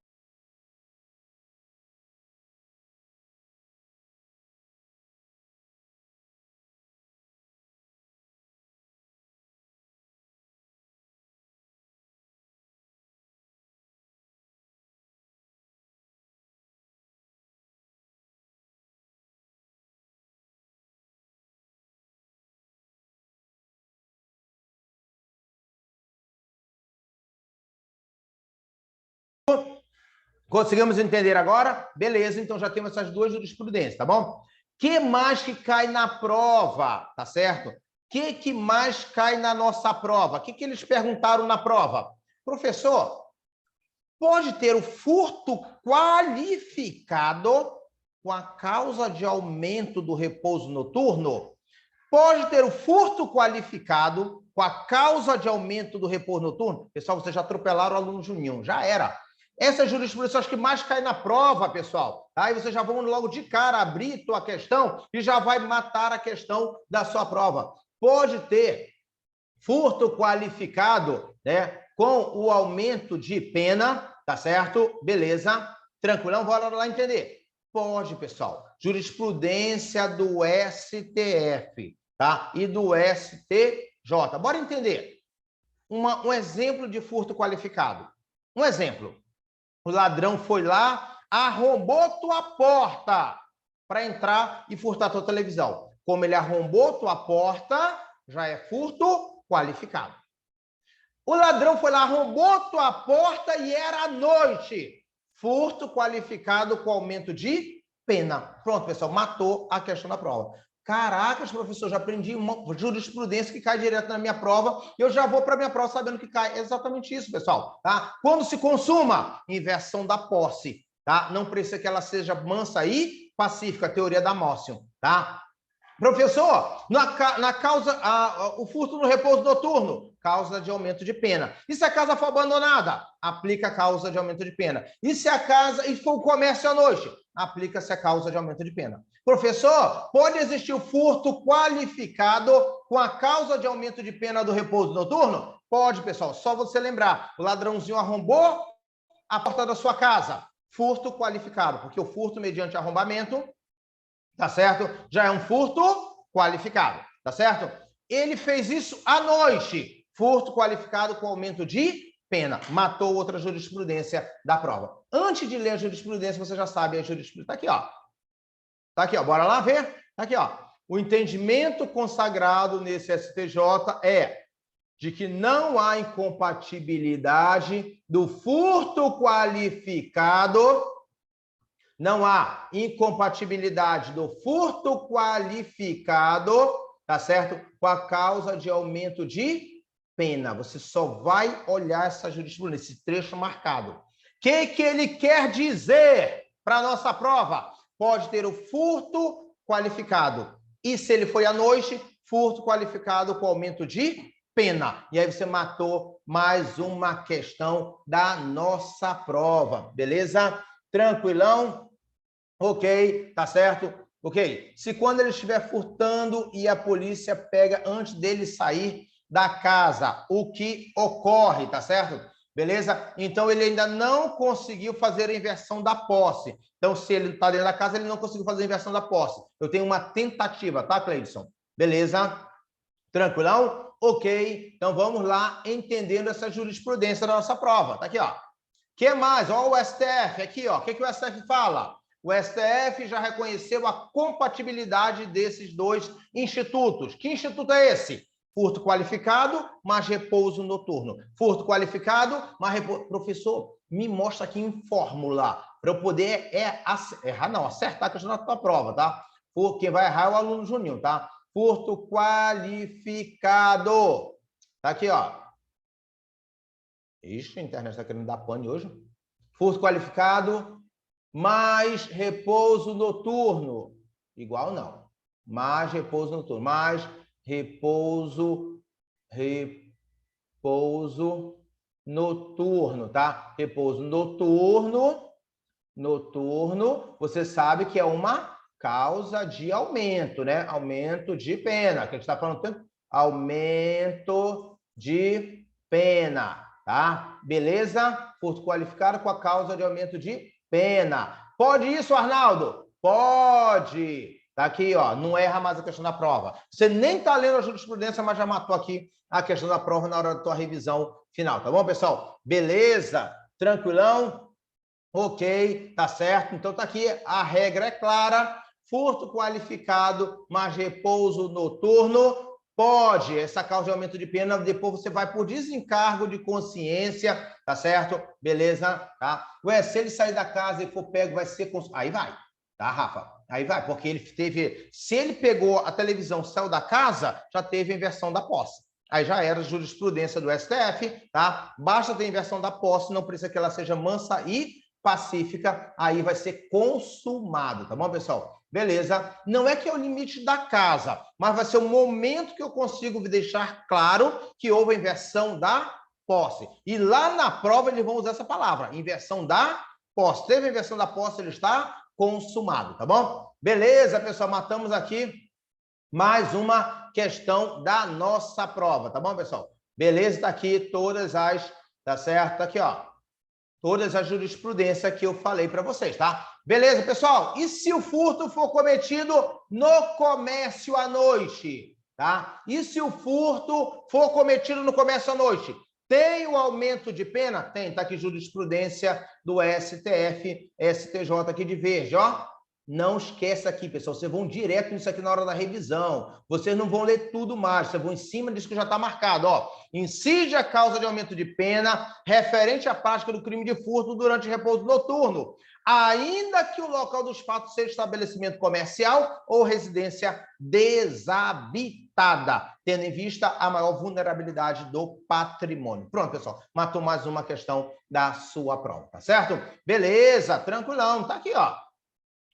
Conseguimos entender agora? Beleza, então já temos essas duas jurisprudências, tá bom? Que mais que cai na prova, tá certo? Que mais cai na nossa prova? O que eles perguntaram na prova? Professor, pode ter o furto qualificado com a causa de aumento do repouso noturno? Pode ter o furto qualificado com a causa de aumento do repouso noturno? Pessoal, vocês já atropelaram o aluno Juninho, já era. Essa jurisprudência acho que mais cai na prova, pessoal. Aí vocês já vão logo de cara abrir tua questão e já vai matar a questão da sua prova. Pode ter furto qualificado, né, com o aumento de pena, tá certo? Beleza? Tranquilão? Bora lá entender. Pode, pessoal. Jurisprudência do STF, tá? E do STJ. Bora entender. Um exemplo de furto qualificado. Um exemplo. O ladrão foi lá, arrombou tua porta para entrar e furtar tua televisão. Como ele arrombou tua porta, já é furto qualificado. O ladrão foi lá, arrombou tua porta e era à noite. Furto qualificado com aumento de pena. Pronto, pessoal, matou a questão da prova. Caracas, professor, já aprendi uma jurisprudência que cai direto na minha prova, e eu já vou para a minha prova sabendo que cai. É exatamente isso, pessoal. Tá? Quando se consuma, inversão da posse. Tá? Não precisa que ela seja mansa e pacífica, teoria da Mossium. Tá? Professor, na causa, o furto no repouso noturno, causa de aumento de pena. E se a casa for abandonada? Aplica a causa de aumento de pena. E se a casa e for o comércio à noite? Aplica-se a causa de aumento de pena. Professor, pode existir o furto qualificado com a causa de aumento de pena do repouso noturno? Pode, pessoal. Só você lembrar, o ladrãozinho arrombou a porta da sua casa. Furto qualificado, porque o furto mediante arrombamento, tá certo? Já é um furto qualificado, tá certo? Ele fez isso à noite. Furto qualificado com aumento de pena. Matou outra jurisprudência da prova. Antes de ler a jurisprudência, você já sabe a jurisprudência. Tá aqui, ó. Tá aqui, ó. Bora lá ver? Tá aqui, ó. O entendimento consagrado nesse STJ é de que não há incompatibilidade do furto qualificado. Não há incompatibilidade do furto qualificado, tá certo? Com a causa de aumento de pena. Você só vai olhar essa jurisprudência, esse trecho marcado. O que ele quer dizer para a nossa prova? Pode ter o furto qualificado. E se ele foi à noite, furto qualificado com aumento de pena. E aí você matou mais uma questão da nossa prova, beleza? Tranquilão? Ok, tá certo? Ok. Se quando ele estiver furtando e a polícia pega antes dele sair da casa, o que ocorre, tá certo? Beleza? Então, ele ainda não conseguiu fazer a inversão da posse. Então, se ele está dentro da casa, ele não conseguiu fazer a inversão da posse. Eu tenho uma tentativa, tá, Cleidson? Beleza? Tranquilão? Ok. Então, vamos lá, entendendo essa jurisprudência da nossa prova. Tá aqui, ó. O que mais? Ó, o STF aqui, ó. O que o STF fala? O STF já reconheceu a compatibilidade desses dois institutos. Que instituto é esse? Furto qualificado, mas repouso noturno. Furto qualificado, mas repouso... Professor, me mostra aqui em fórmula, para eu poder acertar a questão da tua prova, tá? Quem vai errar é o aluno Juninho, tá? Furto qualificado. Tá aqui, ó. Ixi, a internet está querendo dar pane hoje. Furto qualificado, mais repouso noturno. Igual não. Mais repouso noturno. Mais repouso noturno, tá? Repouso noturno, você sabe que é uma causa de aumento, né? Aumento de pena, que a gente está falando tanto. Aumento de pena, tá? Beleza? Furto qualificado com a causa de aumento de pena. Pode isso, Arnaldo? Pode. Tá aqui, ó. Não erra mais a questão da prova. Você nem tá lendo a jurisprudência, mas já matou aqui a questão da prova na hora da tua revisão final. Tá bom, pessoal? Beleza? Tranquilão? Ok, tá certo. Então tá aqui. A regra é clara. Furto qualificado, mais repouso noturno. Pode, essa causa de aumento de pena, depois você vai por desencargo de consciência, tá certo? Beleza? Tá? Ué, se ele sair da casa e for pego, vai ser... Aí vai, tá, Rafa? Aí vai, porque ele teve... Se ele pegou a televisão, saiu da casa, já teve a inversão da posse. Aí já era jurisprudência do STF, tá? Basta ter inversão da posse, não precisa que ela seja mansa e pacífica, aí vai ser consumado, tá bom, pessoal? Beleza? Não é que é o limite da casa, mas vai ser o momento que eu consigo deixar claro que houve a inversão da posse. E lá na prova eles vão usar essa palavra, inversão da posse. Teve a inversão da posse, ele está consumado, tá bom? Beleza, pessoal, matamos aqui mais uma questão da nossa prova, tá bom, pessoal? Beleza, tá aqui todas as, tá certo? Tá aqui, ó. Todas as jurisprudências que eu falei para vocês, tá? Beleza, pessoal? E se o furto for cometido no comércio à noite, tá? E se o furto for cometido no comércio à noite? Tem o aumento de pena? Tem, tá aqui jurisprudência do STF, STJ aqui de verde, ó. Não esqueça aqui, pessoal, vocês vão direto nisso aqui na hora da revisão. Vocês não vão ler tudo mais, vocês vão em cima disso que já está marcado. Ó, incide a causa de aumento de pena referente à prática do crime de furto durante repouso noturno, ainda que o local dos fatos seja estabelecimento comercial ou residência desabitada, tendo em vista a maior vulnerabilidade do patrimônio. Pronto, pessoal, matou mais uma questão da sua prova, tá certo? Beleza, tranquilão, tá aqui, ó.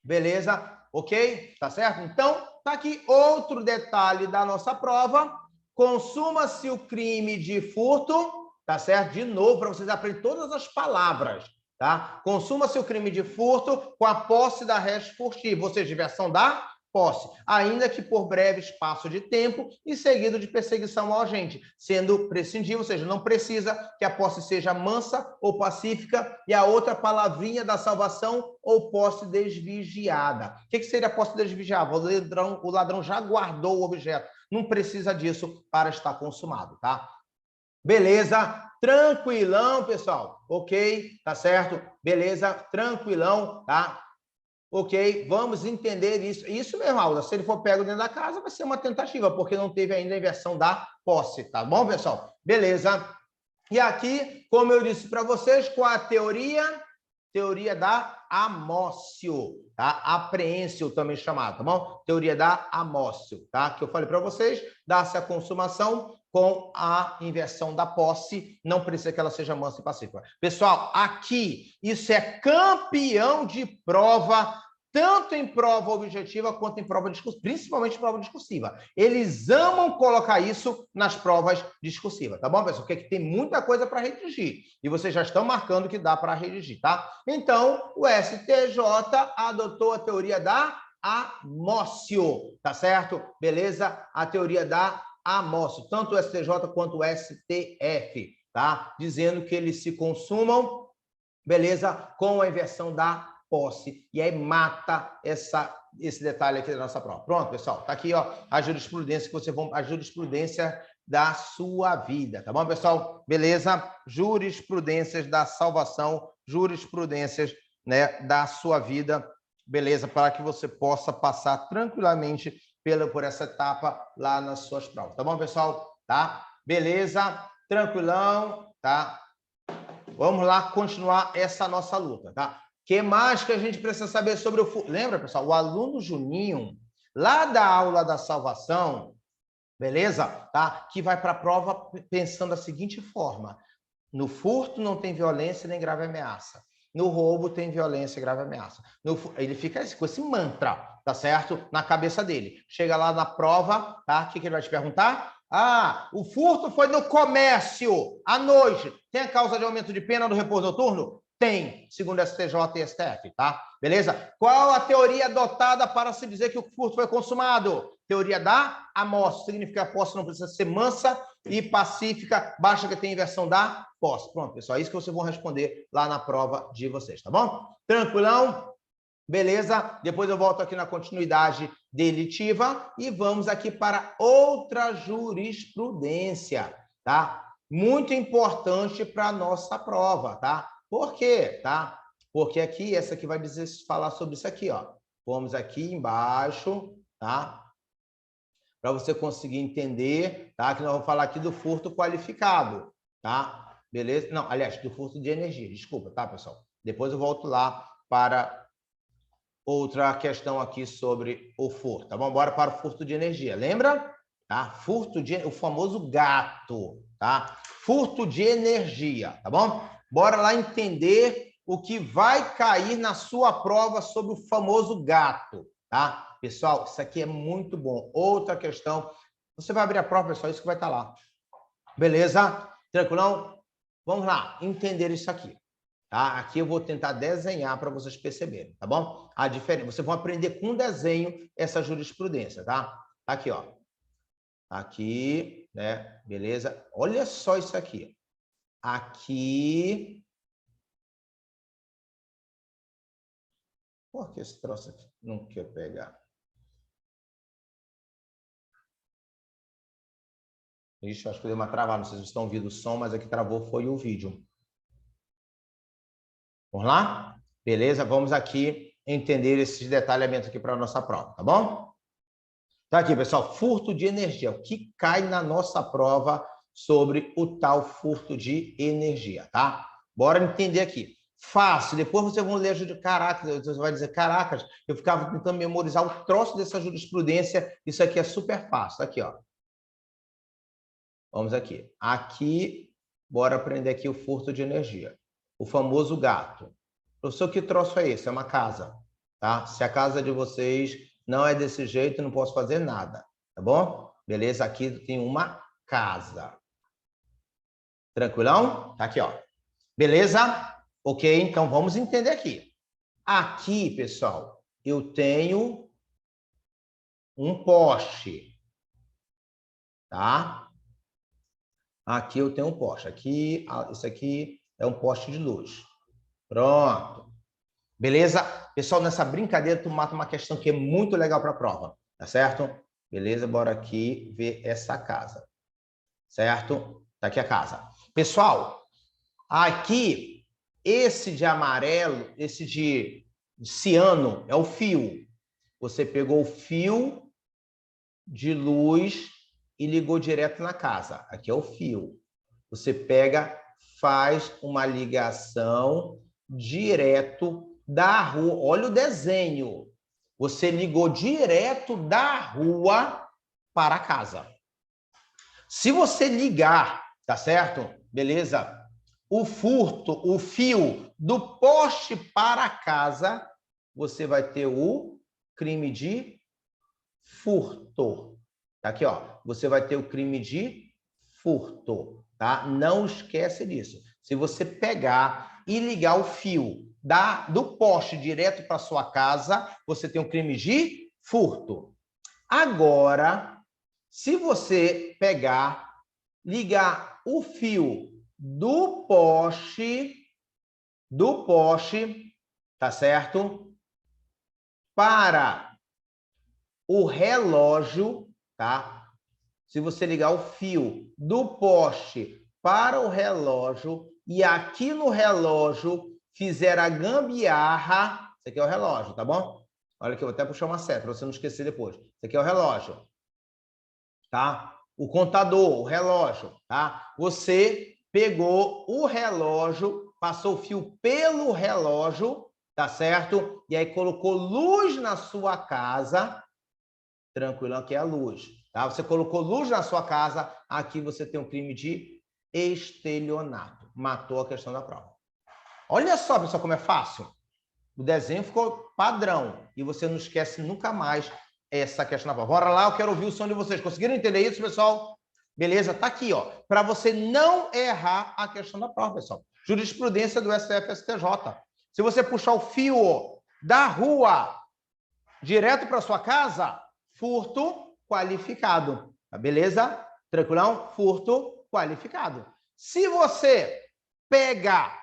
Beleza? Ok? Tá certo? Então, tá aqui outro detalhe da nossa prova. Consuma-se o crime de furto, tá certo? De novo, para vocês aprenderem todas as palavras, tá? Consuma-se o crime de furto com a posse da res furtiva, ou seja, versão da posse, ainda que por breve espaço de tempo e seguido de perseguição ao agente, sendo prescindível, ou seja, não precisa que a posse seja mansa ou pacífica, e a outra palavrinha da salvação, ou posse desvigiada. O que seria posse desvigiada? O ladrão já guardou o objeto, não precisa disso para estar consumado, tá? Beleza? Tranquilão, pessoal? Ok? Tá certo? Beleza? Tranquilão, tá? Ok, vamos entender isso. Isso mesmo, Alda, se ele for pego dentro da casa, vai ser uma tentativa, porque não teve ainda a inversão da posse, tá bom, pessoal? Beleza. E aqui, como eu disse para vocês, qual a teoria? Teoria da amócio, tá? Apreêncio também chamado, tá bom? Teoria da amócio, tá? Que eu falei para vocês, dá-se a consumação com a inversão da posse, não precisa que ela seja mansa e pacífica. Pessoal, aqui, isso é campeão de prova, tanto em prova objetiva quanto em prova discursiva, principalmente em prova discursiva. Eles amam colocar isso nas provas discursivas, tá bom, pessoal? Porque aqui tem muita coisa para redigir, e vocês já estão marcando que dá para redigir, tá? Então, o STJ adotou a teoria da amócio, tá certo? Beleza? A teoria da amócio, tanto o STJ quanto o STF, tá? Dizendo que eles se consumam, beleza? Com a inversão da posse. E aí mata esse detalhe aqui da nossa prova. Pronto, pessoal? Tá aqui, ó, a jurisprudência que vocês vão... A jurisprudência da sua vida, tá bom, pessoal? Beleza? Jurisprudências da salvação, jurisprudências, né, da sua vida, beleza? Para que você possa passar tranquilamente por essa etapa lá nas suas provas, tá bom, pessoal? Tá? Beleza? Tranquilão, tá? Vamos lá continuar essa nossa luta, tá? O que mais que a gente precisa saber sobre o furto? Lembra, pessoal? O aluno Juninho, lá da aula da salvação, beleza? Tá? Que vai para a prova pensando da seguinte forma: no furto não tem violência nem grave ameaça. No roubo tem violência e grave ameaça. Ele fica com esse mantra, tá certo? Na cabeça dele. Chega lá na prova, tá? O que ele vai te perguntar? Ah, o furto foi no comércio, à noite. Tem a causa de aumento de pena do repouso noturno? Tem, segundo STJ e STF, tá? Beleza? Qual a teoria adotada para se dizer que o furto foi consumado? Teoria da amócia. Significa que a posse não precisa ser mansa e pacífica, basta que tenha inversão da posse. Pronto, pessoal, é isso que vocês vão responder lá na prova de vocês, tá bom? Tranquilão? Beleza? Depois eu volto aqui na continuidade delitiva e vamos aqui para outra jurisprudência, tá? Muito importante para a nossa prova, tá? Por quê? Tá? Porque aqui, essa aqui vai dizer, falar sobre isso aqui, ó. Vamos aqui embaixo, tá? Para você conseguir entender, tá? Que nós vamos falar aqui do furto qualificado, tá? Beleza? Não, aliás, do furto de energia, desculpa, tá, pessoal? Depois eu volto lá para outra questão aqui sobre o furto, tá bom? Bora para o furto de energia, lembra? Tá? Furto de... o famoso gato, tá? Furto de energia, tá bom? Bora lá entender o que vai cair na sua prova sobre o famoso gato, tá? Pessoal, isso aqui é muito bom. Outra questão, você vai abrir a prova, pessoal, isso que vai estar lá. Beleza? Tranquilão? Vamos lá, entender isso aqui. Tá? Aqui eu vou tentar desenhar para vocês perceberem, tá bom? A diferença, vocês vão aprender com desenho essa jurisprudência, tá? Aqui, ó. Aqui, né? Beleza? Olha só isso aqui. Aqui. Por que esse troço aqui não quer pegar? Ixi, acho que deu uma travada, não sei se vocês estão ouvindo o som, mas aqui travou foi o vídeo. Vamos lá? Beleza? Vamos aqui entender esses detalhamentos aqui para a nossa prova, tá bom? Tá aqui, pessoal, furto de energia. O que cai na nossa prova sobre o tal furto de energia, tá? Bora entender aqui. Fácil, depois vocês vão ler a jurisprudência. Caraca, você vai dizer, caracas, eu ficava tentando memorizar o troço dessa jurisprudência, isso aqui é super fácil. Aqui, ó. Vamos aqui. Aqui, bora aprender aqui o furto de energia. O famoso gato. Professor, que troço é esse? É uma casa, tá? Se a casa de vocês não é desse jeito, não posso fazer nada, tá bom? Beleza? Aqui tem uma casa. Tranquilão? Tá aqui, ó. Beleza? Ok, então vamos entender aqui. Aqui, pessoal, eu tenho um poste, tá? Aqui eu tenho um poste. Aqui, isso aqui é um poste de luz. Pronto. Beleza? Pessoal, nessa brincadeira, tu mata uma questão que é muito legal para a prova, tá certo? Beleza? Bora aqui ver essa casa. Certo? Tá aqui a casa. Pessoal, aqui, esse de amarelo, esse de ciano, é o fio. Você pegou o fio de luz e ligou direto na casa. Aqui é o fio. Você pega, faz uma ligação direto da rua. Olha o desenho. Você ligou direto da rua para a casa. Se você ligar, tá certo? Beleza? O furto, o fio do poste para a casa, você vai ter o crime de furto. Tá aqui, ó. Você vai ter o crime de furto, tá? Não esquece disso. Se você pegar e ligar o fio do poste direto para sua casa, você tem um crime de furto. Agora, se você pegar, ligar o fio do poste, tá certo? Para o relógio, tá? Se você ligar o fio do poste para o relógio e aqui no relógio fizer a gambiarra, isso aqui é o relógio, tá bom? Olha aqui, eu vou até puxar uma seta para você não esquecer depois. Isso aqui é o relógio, tá? O contador, o relógio, tá? Você pegou o relógio, passou o fio pelo relógio, tá certo? E aí colocou luz na sua casa, tranquilão, aqui é a luz, tá? Você colocou luz na sua casa, aqui você tem um crime de estelionato. Matou a questão da prova. Olha só, pessoal, como é fácil. O desenho ficou padrão e você não esquece nunca mais essa questão da prova. Bora lá, eu quero ouvir o som de vocês. Conseguiram entender isso, pessoal? Beleza? Tá aqui, ó. Para você não errar a questão da prova, pessoal. Jurisprudência do STF-STJ. Se você puxar o fio da rua direto para sua casa, furto qualificado. Tá beleza? Tranquilão? Furto qualificado. Se você pega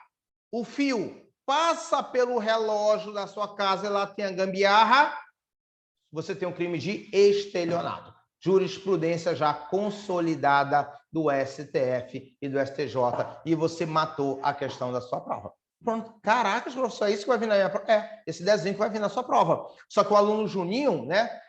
o fio, passa pelo relógio da sua casa e lá tem a gambiarra, você tem um crime de estelionato. Jurisprudência já consolidada do STF e do STJ e você matou a questão da sua prova. Pronto. Caracas, professor, é isso que vai vir na minha prova? É, esse desenho que vai vir na sua prova. Só que o aluno Juninho, né?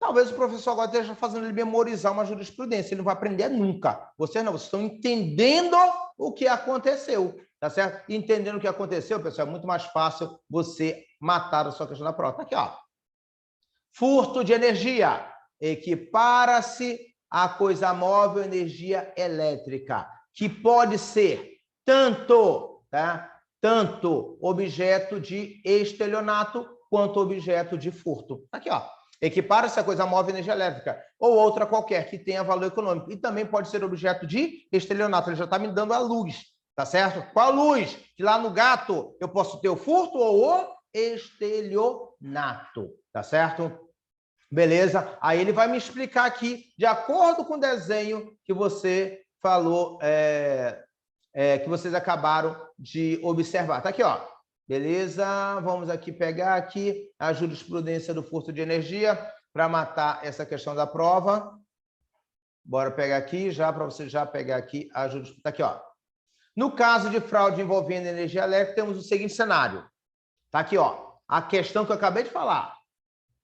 Talvez o professor agora esteja fazendo ele memorizar uma jurisprudência. Ele não vai aprender nunca. Vocês não, vocês estão entendendo o que aconteceu, tá certo? E entendendo o que aconteceu, pessoal, é muito mais fácil você matar a sua questão da prova. Tá aqui, ó. Furto de energia. Equipara-se a coisa móvel energia elétrica, que pode ser tanto, tá? Tanto objeto de estelionato quanto objeto de furto. Aqui, ó. Equipara-se a coisa móvel energia elétrica ou outra qualquer que tenha valor econômico. E também pode ser objeto de estelionato. Ele já está me dando a luz, tá certo? Qual luz? Que lá no gato eu posso ter o furto ou o estelionato, tá certo? Beleza? Aí ele vai me explicar aqui, de acordo com o desenho que você falou, que vocês acabaram de observar. Tá aqui, ó. Beleza? Vamos aqui pegar aqui a jurisprudência do furto de energia para matar essa questão da prova. Bora pegar aqui já, para você já pegar aqui a jurisprudência. Tá aqui, ó. No caso de fraude envolvendo energia elétrica, temos o seguinte cenário. Tá aqui, ó. a questão que eu acabei de falar.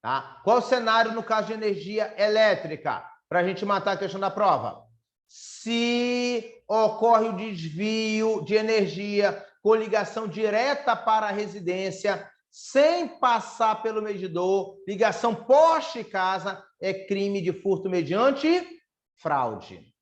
Tá? Qual o cenário no caso de energia elétrica? Para a gente matar a questão da prova. Se ocorre o desvio de energia com ligação direta para a residência, sem passar pelo medidor, ligação poste-casa, é crime de furto mediante fraude.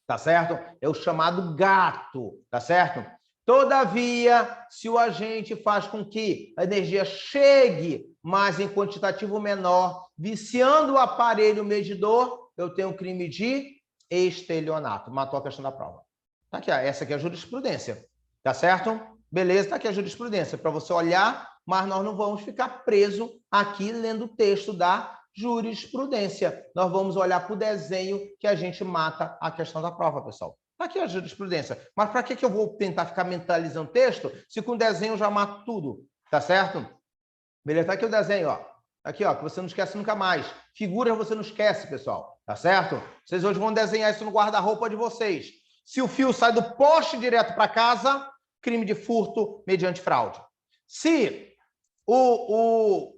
Tá certo? É o chamado gato, tá certo? Todavia, se o agente faz com que a energia chegue, mas em quantitativo menor, viciando o aparelho medidor, eu tenho um crime de estelionato. Matou a questão da prova. Tá aqui, ó. Essa aqui é a jurisprudência. Tá certo? Beleza, tá aqui a jurisprudência para você olhar, mas nós não vamos ficar preso aqui lendo o texto da jurisprudência. Nós vamos olhar para o desenho que a gente mata a questão da prova, pessoal. Tá aqui a jurisprudência. Mas para que eu vou tentar ficar mentalizando o texto se com desenho eu já mato tudo? Tá certo? Beleza? Tá aqui o desenho, ó. Aqui, ó, que você não esquece nunca mais. Figura você não esquece, pessoal. Tá certo? Vocês hoje vão desenhar isso no guarda-roupa de vocês. Se o fio sai do poste direto para casa, crime de furto mediante fraude. Se o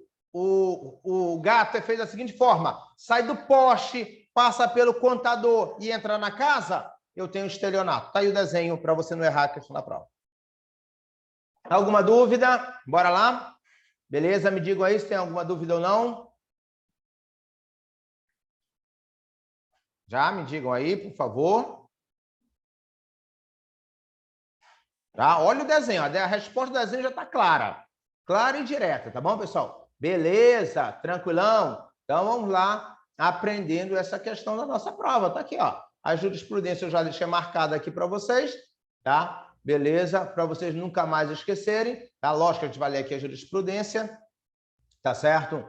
gato é feito da seguinte forma, sai do poste, passa pelo contador e entra na casa, eu tenho estelionato. Tá aí o desenho para você não errar a questão da prova. Alguma dúvida? Bora lá? Beleza? Me digam aí se tem alguma dúvida ou não. Já me digam aí, por favor. Tá? Olha o desenho. A resposta do desenho já está clara. Clara e direta, tá bom, pessoal? Beleza, tranquilão? Então, vamos lá, aprendendo essa questão da nossa prova. Tá aqui, ó. A jurisprudência eu já deixei marcada aqui para vocês, tá? Beleza? Para vocês nunca mais esquecerem. Tá? Lógico que a gente vai ler aqui a jurisprudência. Tá certo?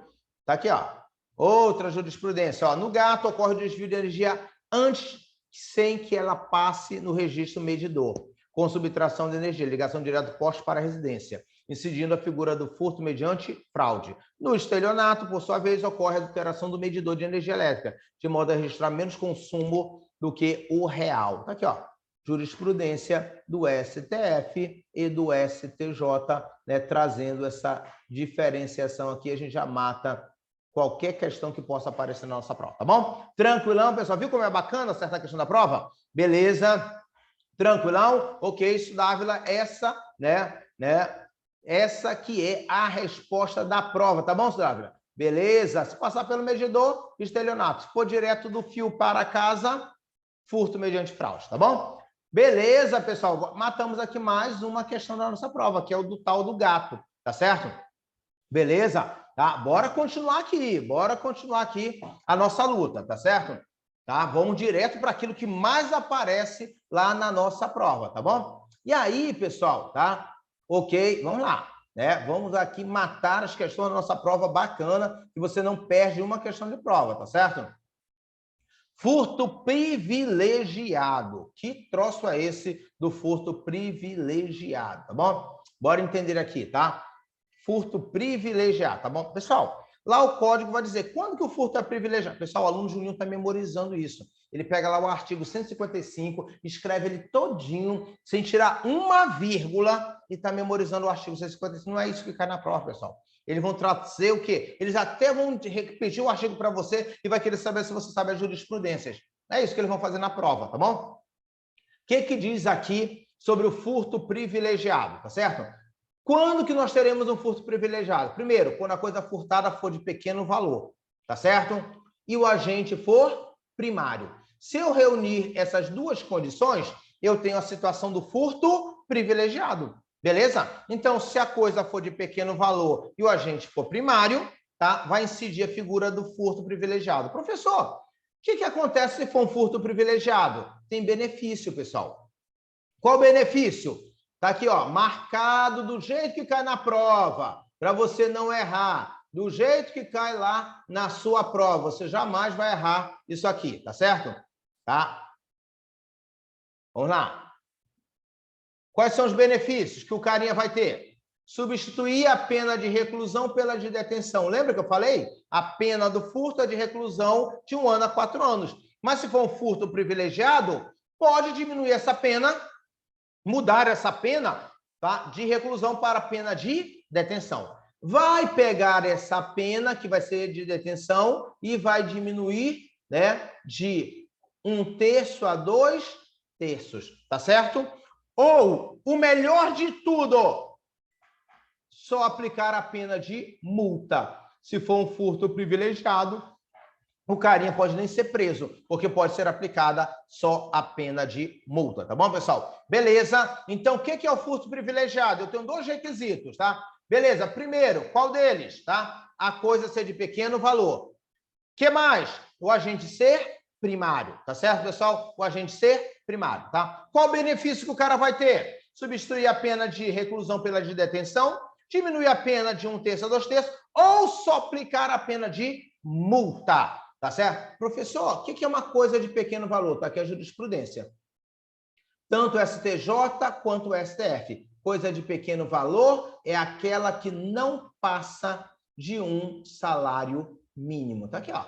Tá aqui, ó. Outra jurisprudência, ó. No gato ocorre o desvio de energia antes, sem que ela passe no registro medidor, com subtração de energia, ligação direta do poste para a residência, incidindo a figura do furto mediante fraude. No estelionato, por sua vez, ocorre a adulteração do medidor de energia elétrica, de modo a registrar menos consumo do que o real. Tá aqui, ó. Jurisprudência do STF e do STJ, né, trazendo essa diferenciação aqui, a gente já mata qualquer questão que possa aparecer na nossa prova, tá bom? Tranquilão, pessoal? Viu como é bacana acertar a questão da prova? Beleza? Tranquilão? Ok, isso, Dávila, essa, né? Essa que é a resposta da prova, tá bom, Dávila? Beleza? Se passar pelo medidor, estelionato. Se for direto do fio para casa, furto mediante fraude, tá bom? Beleza, pessoal? Matamos aqui mais uma questão da nossa prova, que é o do tal do gato, tá certo? Beleza? Tá? Bora continuar aqui a nossa luta, tá certo? Tá? Vamos direto para aquilo que mais aparece lá na nossa prova, tá bom? E aí, pessoal, tá? Ok, vamos lá, né? Vamos aqui matar as questões da nossa prova bacana, que você não perde uma questão de prova, tá certo? Furto privilegiado. Que troço é esse do furto privilegiado, tá bom? Bora entender aqui, tá? Furto privilegiado, tá bom? Pessoal, lá o código vai dizer quando que o furto é privilegiado. Pessoal, o aluno Juninho está memorizando isso. Ele pega lá o artigo 155, escreve ele todinho, sem tirar uma vírgula, e está memorizando o artigo 155. Não é isso que cai na prova, pessoal. Eles vão trazer o quê? Eles até vão repetir o artigo para você e vai querer saber se você sabe as jurisprudências. É isso que eles vão fazer na prova, tá bom? O que diz aqui sobre o furto privilegiado, tá certo? Quando que nós teremos um furto privilegiado? Primeiro, quando a coisa furtada for de pequeno valor, tá certo? E o agente for primário. Se eu reunir essas duas condições, eu tenho a situação do furto privilegiado. Beleza? Então, se a coisa for de pequeno valor e o agente for primário, tá? Vai incidir a figura do furto privilegiado. Professor, o que acontece se for um furto privilegiado? Tem benefício, pessoal. Qual benefício? Tá aqui, ó, marcado do jeito que cai na prova, para você não errar. Do jeito que cai lá na sua prova, você jamais vai errar isso aqui, tá certo? Tá? Vamos lá. Quais são os benefícios que o carinha vai ter? Substituir a pena de reclusão pela de detenção. Lembra que eu falei? A pena do furto é de reclusão de 1 ano a 4 anos. Mas se for um furto privilegiado, pode diminuir essa pena, mudar essa pena, tá? De reclusão para pena de detenção. vai pegar essa pena, que vai ser de detenção, e vai diminuir, né, de 1/3 a 2/3, tá certo? Ou, o melhor de tudo, só aplicar a pena de multa. Se for um furto privilegiado, o carinha pode nem ser preso, porque pode ser aplicada só a pena de multa, tá bom, pessoal? Beleza? Então, o que é o furto privilegiado? Eu tenho 2 requisitos, tá? Beleza, primeiro, qual deles, tá? A coisa ser de pequeno valor. O que mais? O agente ser primário, tá certo, pessoal? O agente ser primário, tá? Qual o benefício que o cara vai ter? Substituir a pena de reclusão pela de detenção, diminuir a pena de 1/3 a 2/3, ou só aplicar a pena de multa, tá certo? Professor, o que é uma coisa de pequeno valor? Tá aqui a jurisprudência. Tanto o STJ quanto o STF. Coisa de pequeno valor é aquela que não passa de um salário mínimo. Tá aqui, ó.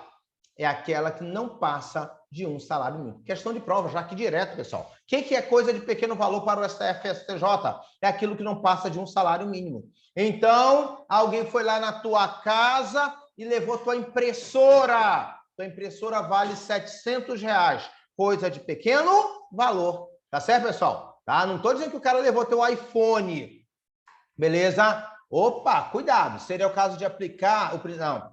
É aquela que não passa de um salário mínimo. Questão de prova, já aqui direto, pessoal. O que é coisa de pequeno valor para o STF e STJ? É aquilo que não passa de um salário mínimo. Então, alguém foi lá na tua casa e levou tua impressora. Tua impressora vale R$700. Coisa de pequeno valor. Tá certo, pessoal? Tá? Não estou dizendo que o cara levou teu iPhone. Beleza? Opa, cuidado. Seria o caso de aplicar o... Não.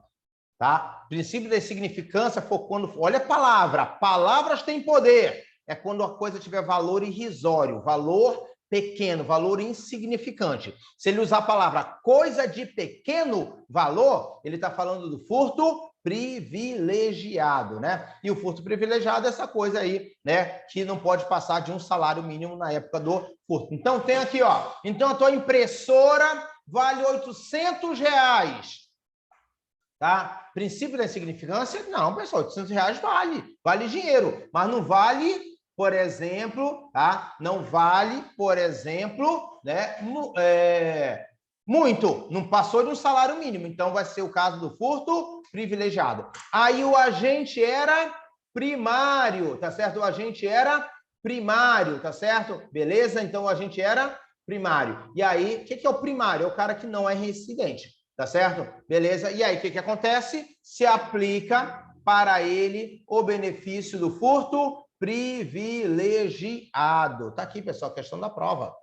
Tá? Princípio da significância for quando... Olha a palavra. Palavras têm poder. É quando a coisa tiver valor irrisório, valor pequeno, valor insignificante. Se ele usar a palavra coisa de pequeno valor, ele está falando do furto privilegiado, né? E o furto privilegiado é essa coisa aí, né? Que não pode passar de um salário mínimo na época do furto. Então, tem aqui, ó. Então, a tua impressora vale R$800. Tá? Princípio da insignificância? Não, pessoal, R$800 vale dinheiro, mas não vale, por exemplo, tá? Não vale, por exemplo, né? Muito, não passou de um salário mínimo, então vai ser o caso do furto privilegiado. Aí o agente era primário, tá certo? O agente era primário, tá certo? Beleza? Então o agente era primário. E aí, o que é o primário? É o cara que não é reincidente. Tá certo? Beleza? E aí, o que acontece? Se aplica para ele o benefício do furto privilegiado. Tá aqui, pessoal, a questão da prova.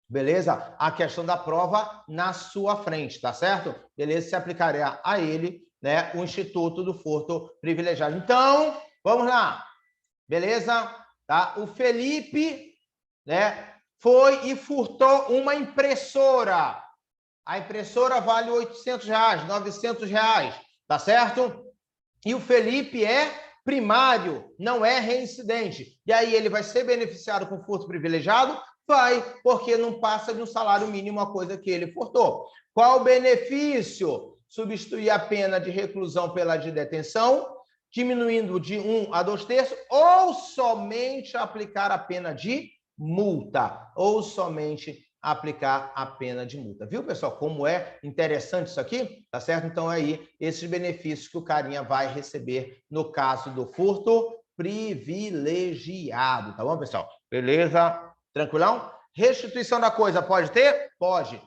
Beleza? A questão da prova na sua frente, tá certo? Beleza? Se aplicaria a ele, né, o Instituto do Furto Privilegiado. Então, vamos lá. Beleza? Tá? O Felipe, né, foi e furtou uma impressora. A impressora vale R$800, R$900, tá certo? E o Felipe é primário, não é reincidente. E aí ele vai ser beneficiado com furto privilegiado? Vai, porque não passa de um salário mínimo a coisa que ele furtou. Qual o benefício? Substituir a pena de reclusão pela de detenção, diminuindo de 1 a 2/3, ou somente aplicar a pena de multa, ou somente aplicar a pena de multa. Viu, pessoal, como é interessante isso aqui? Tá certo? Então, aí, esses benefícios que o carinha vai receber no caso do furto privilegiado. Tá bom, pessoal? Beleza? Tranquilão? Restituição da coisa, pode ter? Pode.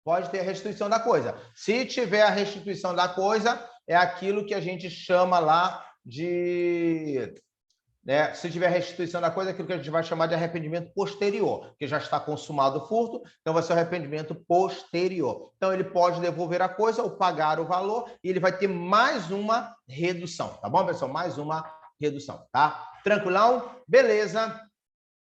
Pode ter a restituição da coisa. Se tiver a restituição da coisa, é aquilo que a gente chama lá de... Né? Se tiver restituição da coisa, é aquilo que a gente vai chamar de arrependimento posterior, que já está consumado o furto, então vai ser o arrependimento posterior. Então, ele pode devolver a coisa ou pagar o valor e ele vai ter mais uma redução, tá bom, pessoal? Mais uma redução, tá? Tranquilão? Beleza.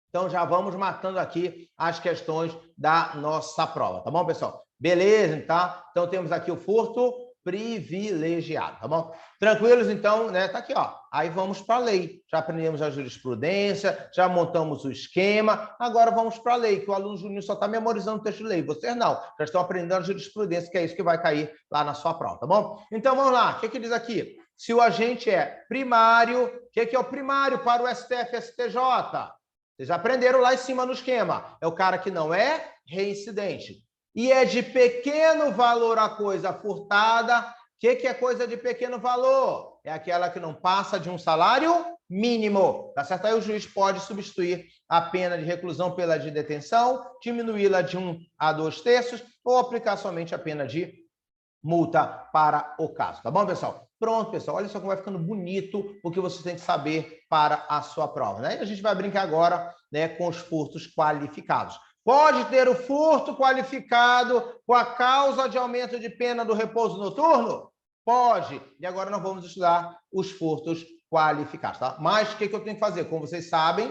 Então, já vamos matando aqui as questões da nossa prova, tá bom, pessoal? Beleza, tá? Então, temos aqui o furto privilegiado, tá bom? Tranquilos, então, né? Tá aqui, ó. Aí vamos para a lei. Já aprendemos a jurisprudência, já montamos o esquema, agora vamos para a lei, que o aluno júnior só está memorizando o texto de lei. Vocês não, já estão aprendendo a jurisprudência, que é isso que vai cair lá na sua prova, tá bom? Então, vamos lá. O que diz aqui? Se o agente é primário, o que é o primário para o STF e STJ? Vocês já aprenderam lá em cima no esquema. É o cara que não é reincidente. E é de pequeno valor a coisa furtada. O que é coisa de pequeno valor? É aquela que não passa de um salário mínimo, tá certo? Aí o juiz pode substituir a pena de reclusão pela de detenção, diminuí-la de 1 a 2/3 ou aplicar somente a pena de multa para o caso, tá bom, pessoal? Pronto, pessoal, olha só como vai ficando bonito o que você tem que saber para a sua prova, né? E a gente vai brincar agora, né, com os furtos qualificados. Pode ter o furto qualificado com a causa de aumento de pena do repouso noturno? Pode. E agora nós vamos estudar os furtos qualificados, tá? Mas o que eu tenho que fazer? Como vocês sabem,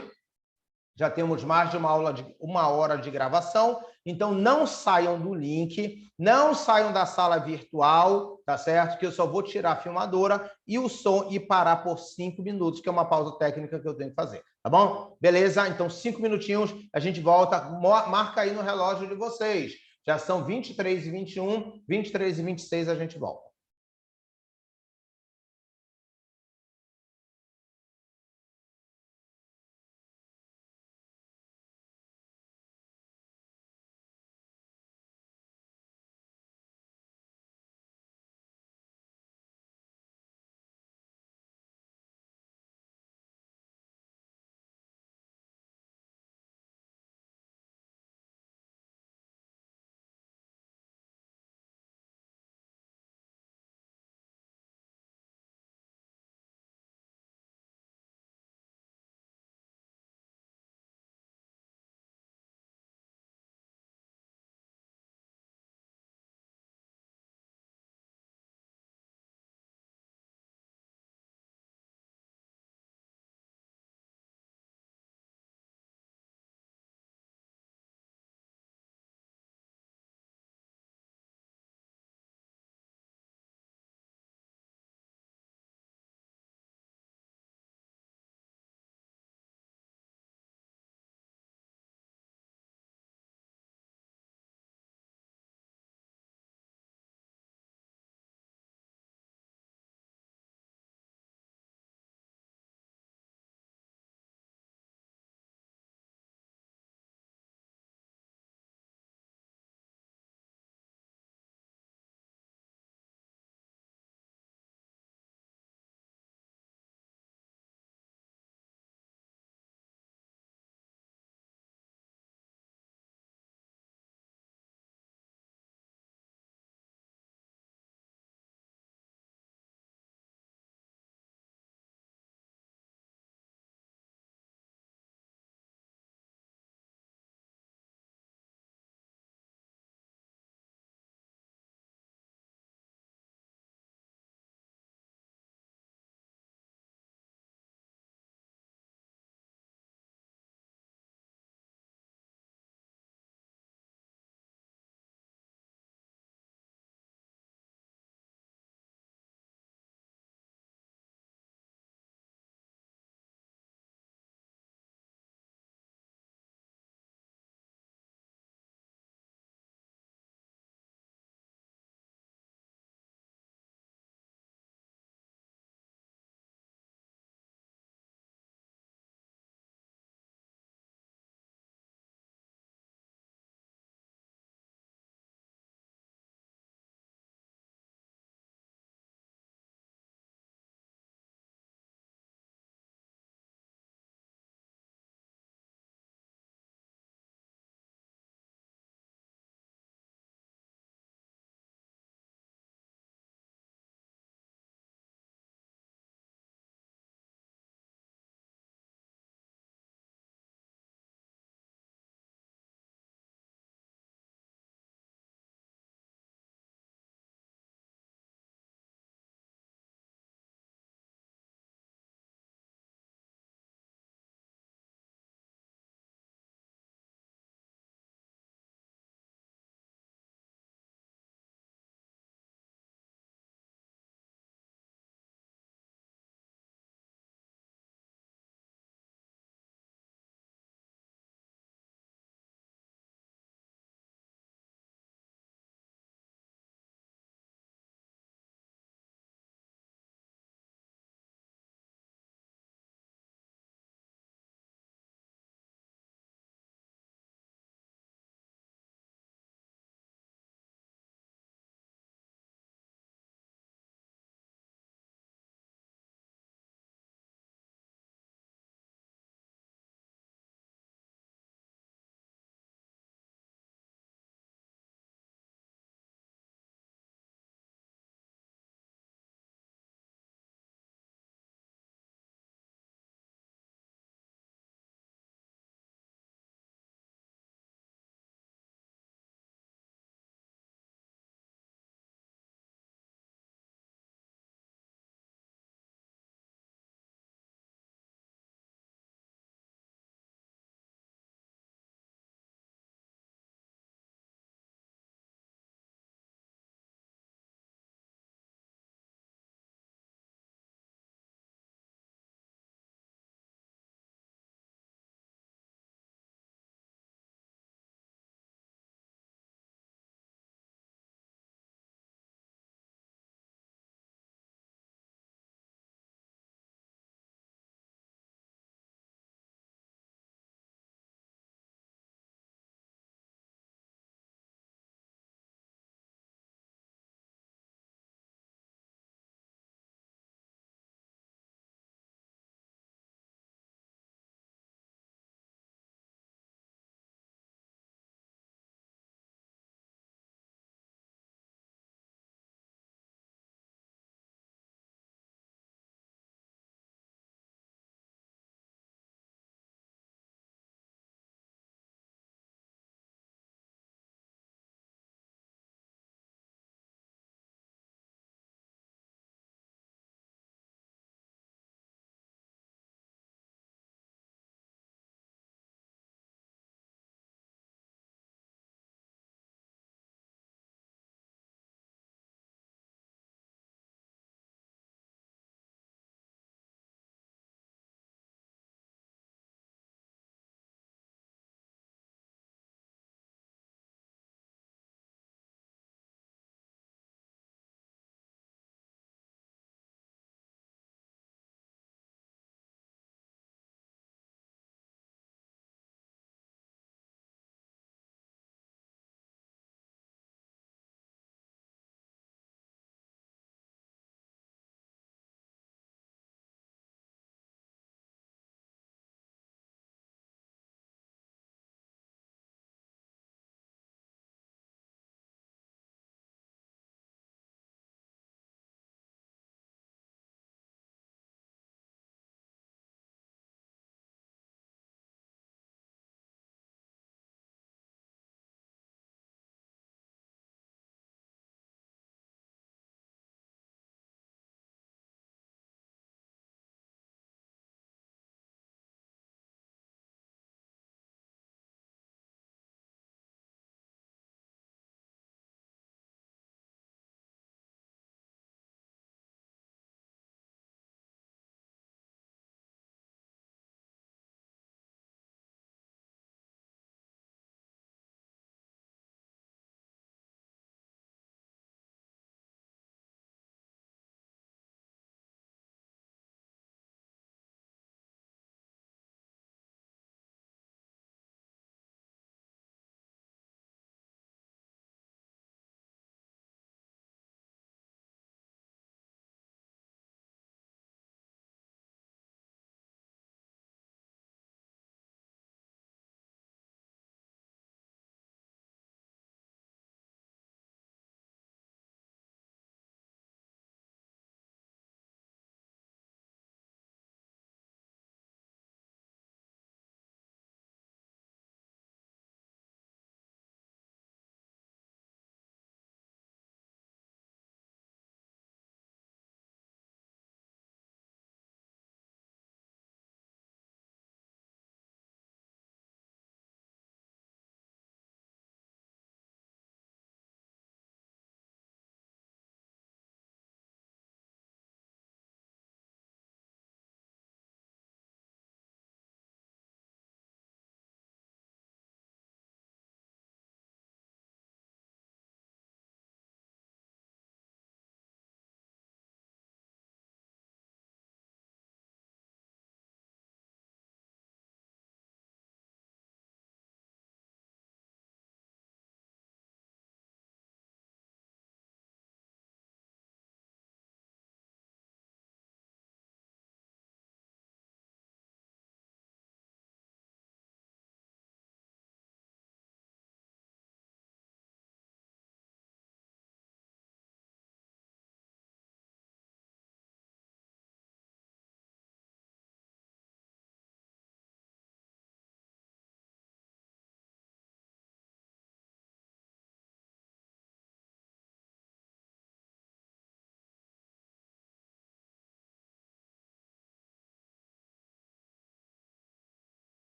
já temos mais de uma hora de gravação, então não saiam do link, não saiam da sala virtual, tá certo? Que eu só vou tirar a filmadora e o som e parar por 5 minutos, que é uma pausa técnica que eu tenho que fazer, tá bom? Beleza? Então, 5 minutinhos, a gente volta, marca aí no relógio de vocês. Já são 23h21, 23h26 a gente volta.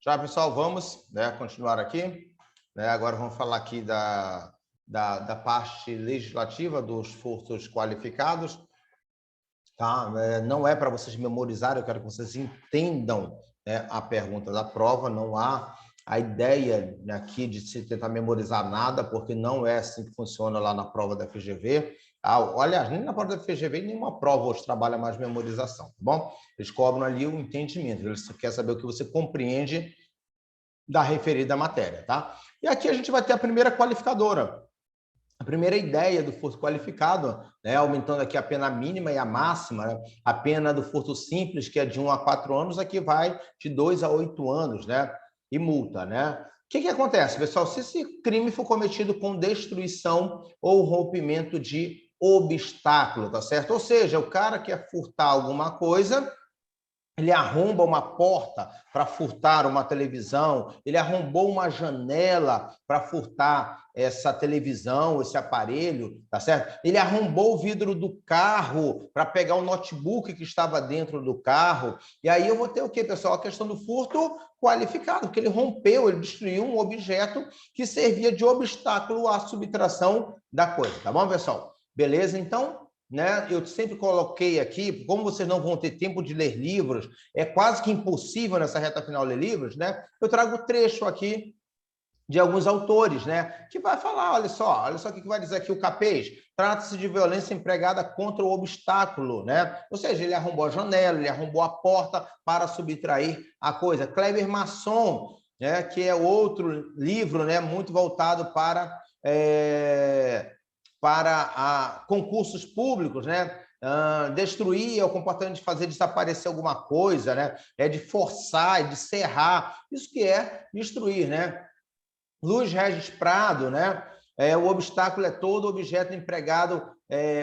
Já, pessoal, vamos, né, continuar aqui. Né, agora vamos falar aqui da parte legislativa dos furtos qualificados. Tá? Não é para vocês memorizarem, eu quero que vocês entendam, né, a pergunta da prova. Não há a ideia aqui de se tentar memorizar nada, porque não é assim que funciona lá na prova da FGV. Aliás, nem na prova da FGV, nenhuma prova hoje trabalha mais memorização, tá bom? Eles cobram ali o entendimento, eles querem saber o que você compreende da referida matéria, tá? E aqui a gente vai ter a primeira qualificadora. A primeira ideia do furto qualificado, né, aumentando aqui a pena mínima e a máxima, né? A pena do furto simples, que é de 1 a 4 anos, aqui vai de 2 a 8 anos, né? E multa, né? O que acontece, pessoal? Se esse crime for cometido com destruição ou rompimento de obstáculo, tá certo? Ou seja, o cara quer furtar alguma coisa, ele arromba uma porta para furtar uma televisão, ele arrombou uma janela para furtar essa televisão, esse aparelho, tá certo? Ele arrombou o vidro do carro para pegar o notebook que estava dentro do carro. E aí eu vou ter o quê, pessoal? A questão do furto qualificado, porque ele rompeu, ele destruiu um objeto que servia de obstáculo à subtração da coisa, tá bom, pessoal? Beleza? Então, né? Eu sempre coloquei aqui, como vocês não vão ter tempo de ler livros, é quase que impossível nessa reta final ler livros, né? Eu trago trecho aqui de alguns autores, né? Que vai falar, olha só o que vai dizer aqui o Capês. Trata-se de violência empregada contra o obstáculo, né? Ou seja, ele arrombou a janela, ele arrombou a porta para subtrair a coisa. Kleber Masson, né? Que é outro livro, né? Muito voltado para concursos públicos, né? Destruir é o comportamento de fazer desaparecer alguma coisa, né? É de forçar, é de serrar. Isso que é destruir, né? Luiz Regis Prado, né? O obstáculo é todo objeto empregado,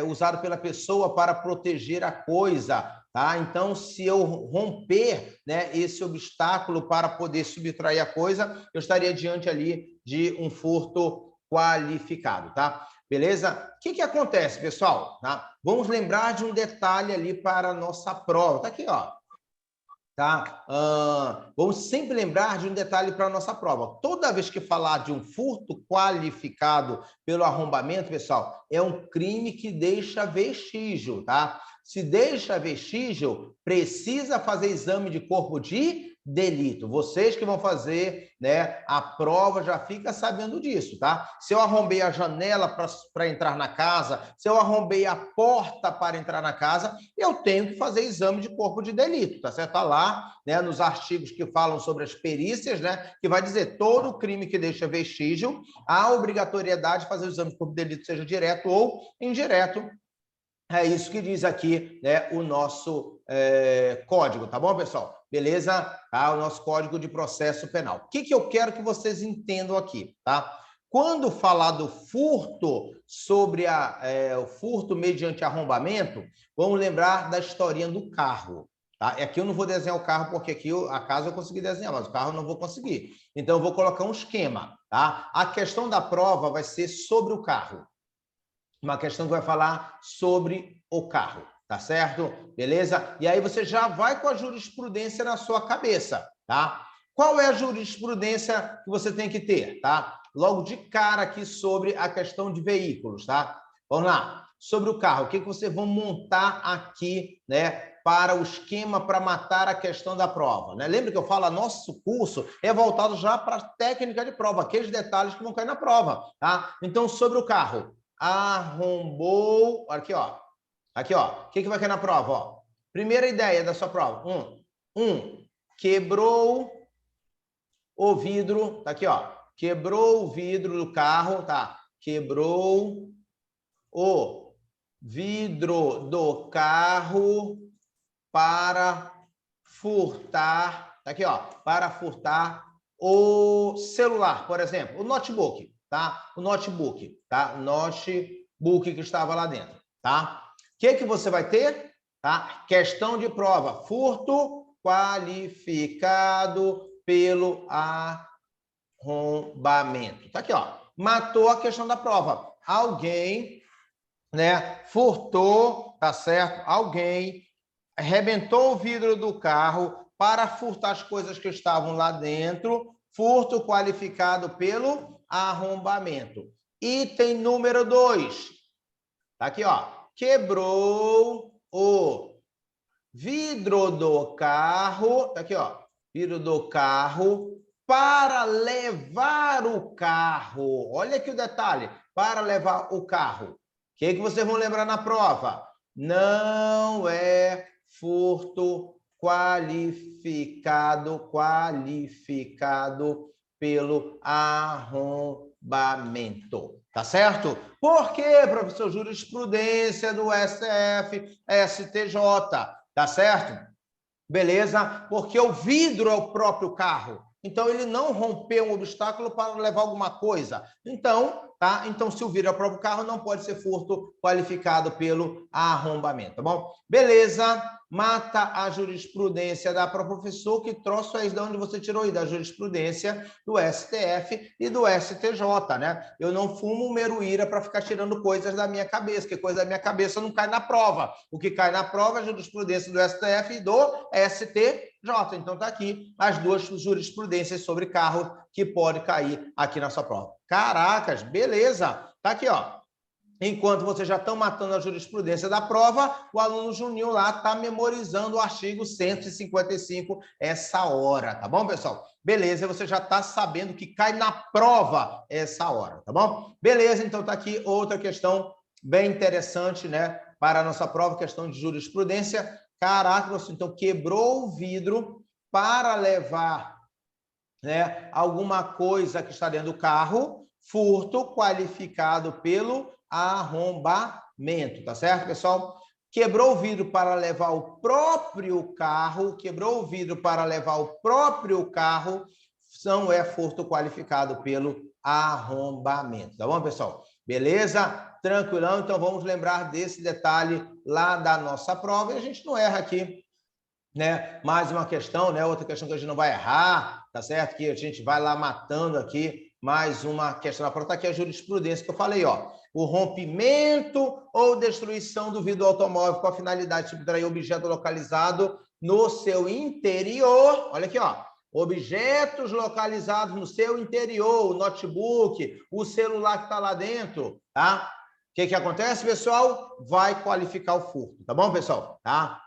usado pela pessoa para proteger a coisa. Tá? Então, se eu romper, né, esse obstáculo para poder subtrair a coisa, eu estaria diante ali de um furto qualificado. Tá? Beleza? O que acontece, pessoal? Tá? Vamos lembrar de um detalhe ali para a nossa prova. Está aqui, ó. Tá? Vamos sempre lembrar de um detalhe para a nossa prova. Toda vez que falar de um furto qualificado pelo arrombamento, pessoal, é um crime que deixa vestígio, tá? Se deixa vestígio, precisa fazer exame de corpo de delito. Vocês que vão fazer, né, a prova já fica sabendo disso, tá? Se eu arrombei a janela para entrar na casa, se eu arrombei a porta para entrar na casa, eu tenho que fazer exame de corpo de delito, tá certo? Tá lá, né, nos artigos que falam sobre as perícias, né, que vai dizer todo crime que deixa vestígio, há obrigatoriedade de fazer o exame de corpo de delito, seja direto ou indireto. É isso que diz aqui, né, o nosso código, tá bom, pessoal? Beleza? Tá? O nosso Código de Processo Penal. O que eu quero que vocês entendam aqui, tá? Quando falar do furto sobre o furto mediante arrombamento, vamos lembrar da historinha do carro. Tá? Aqui eu não vou desenhar o carro, porque aqui a casa eu consegui desenhar, mas o carro eu não vou conseguir. Então, eu vou colocar um esquema. Tá? A questão da prova vai ser sobre o carro. Uma questão que vai falar sobre o carro, tá certo? Beleza? E aí você já vai com a jurisprudência na sua cabeça, tá? Qual é a jurisprudência que você tem que ter, tá? Logo de cara aqui sobre a questão de veículos, tá? Vamos lá. Sobre o carro, o que vocês vão montar aqui, né, para o esquema para matar a questão da prova, né? Lembra que eu falo, nosso curso é voltado já para a técnica de prova, aqueles detalhes que vão cair na prova, tá? Então, sobre o carro, arrombou, aqui, ó. Aqui, ó. O que vai cair na prova, ó? Primeira ideia da sua prova. Quebrou o vidro, tá aqui, ó. Quebrou o vidro do carro, tá? Quebrou o vidro do carro para furtar, tá aqui, ó, para furtar o celular, por exemplo, o notebook, tá? O notebook, tá? O notebook que estava lá dentro, tá? O que você vai ter? Tá? Questão de prova, furto qualificado pelo arrombamento. Tá aqui, ó. Matou a questão da prova. Alguém, né, furtou, tá certo? Alguém arrebentou o vidro do carro para furtar as coisas que estavam lá dentro, furto qualificado pelo arrombamento. Item número 2. Tá aqui, ó. Quebrou o vidro do carro, tá aqui, ó. Vidro do carro para levar o carro. Olha aqui o detalhe, para levar o carro. O que vocês vão lembrar na prova? Não é furto qualificado pelo arrombamento. Tá certo? Por quê, professor? Jurisprudência do STF, STJ. Tá certo? Beleza? Porque o vidro é o próprio carro. Então, ele não rompeu um obstáculo para levar alguma coisa. Então, tá? Então, se o vidro é o próprio carro, não pode ser furto qualificado pelo arrombamento, tá bom? Beleza? Mata a jurisprudência da professor, que troço é de onde você tirou aí? Da jurisprudência do STF e do STJ, né? Eu não fumo meruíra para ficar tirando coisas da minha cabeça, porque coisa da minha cabeça não cai na prova. O que cai na prova é a jurisprudência do STF e do STJ. Então, está aqui as duas jurisprudências sobre carro que pode cair aqui na sua prova. Caracas, beleza. Tá aqui, ó. Enquanto vocês já estão matando a jurisprudência da prova, o aluno Juninho lá está memorizando o artigo 155 essa hora, tá bom, pessoal? Beleza, você já está sabendo que cai na prova essa hora, tá bom? Beleza, então tá aqui outra questão bem interessante, né, para a nossa prova, questão de jurisprudência. Caraca, você então quebrou o vidro para levar, né, alguma coisa que está dentro do carro, furto qualificado pelo arrombamento, tá certo, pessoal? Quebrou o vidro para levar o próprio carro, é furto qualificado pelo arrombamento, tá bom, pessoal? Beleza? Tranquilão? Então, vamos lembrar desse detalhe lá da nossa prova e a gente não erra aqui, né? Mais uma questão, né? Outra questão que a gente não vai errar, tá certo? Que a gente vai lá matando aqui mais uma questão da prova. Tá aqui a jurisprudência que eu falei, ó. O rompimento ou destruição do vidro automóvel com a finalidade de subtrair objeto localizado no seu interior. Olha aqui, ó. Objetos localizados no seu interior, o notebook, o celular que está lá dentro, tá? O que acontece, pessoal? Vai qualificar o furto, tá bom, pessoal? Tá?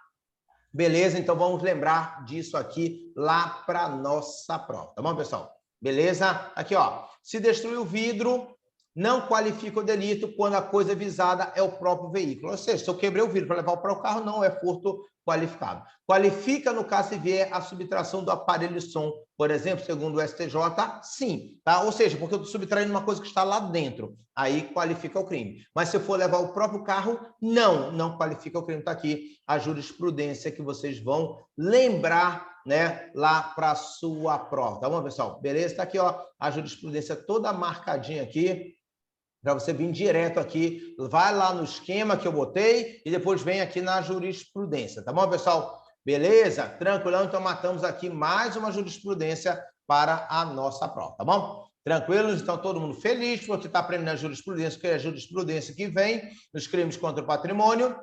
Beleza? Então, vamos lembrar disso aqui lá para nossa prova, tá bom, pessoal? Beleza? Aqui, ó. Se destruir o vidro, não qualifica o delito quando a coisa visada é o próprio veículo. Ou seja, se eu quebrei o vidro para levar para o carro, não é furto qualificado. Qualifica no caso se vier a subtração do aparelho de som, por exemplo, segundo o STJ, sim, tá? Ou seja, porque eu estou subtraindo uma coisa que está lá dentro, aí qualifica o crime. Mas se eu for levar o próprio carro, não qualifica o crime. Está aqui a jurisprudência que vocês vão lembrar, né, lá para a sua prova, tá bom, pessoal? Beleza? Está aqui, ó, a jurisprudência toda marcadinha aqui, para você vir direto aqui, vai lá no esquema que eu botei e depois vem aqui na jurisprudência, tá bom, pessoal? Beleza? Tranquilão? Então, matamos aqui mais uma jurisprudência para a nossa prova, tá bom? Tranquilos? Então, todo mundo feliz por você estar aprendendo a jurisprudência, que é a jurisprudência que vem nos crimes contra o patrimônio,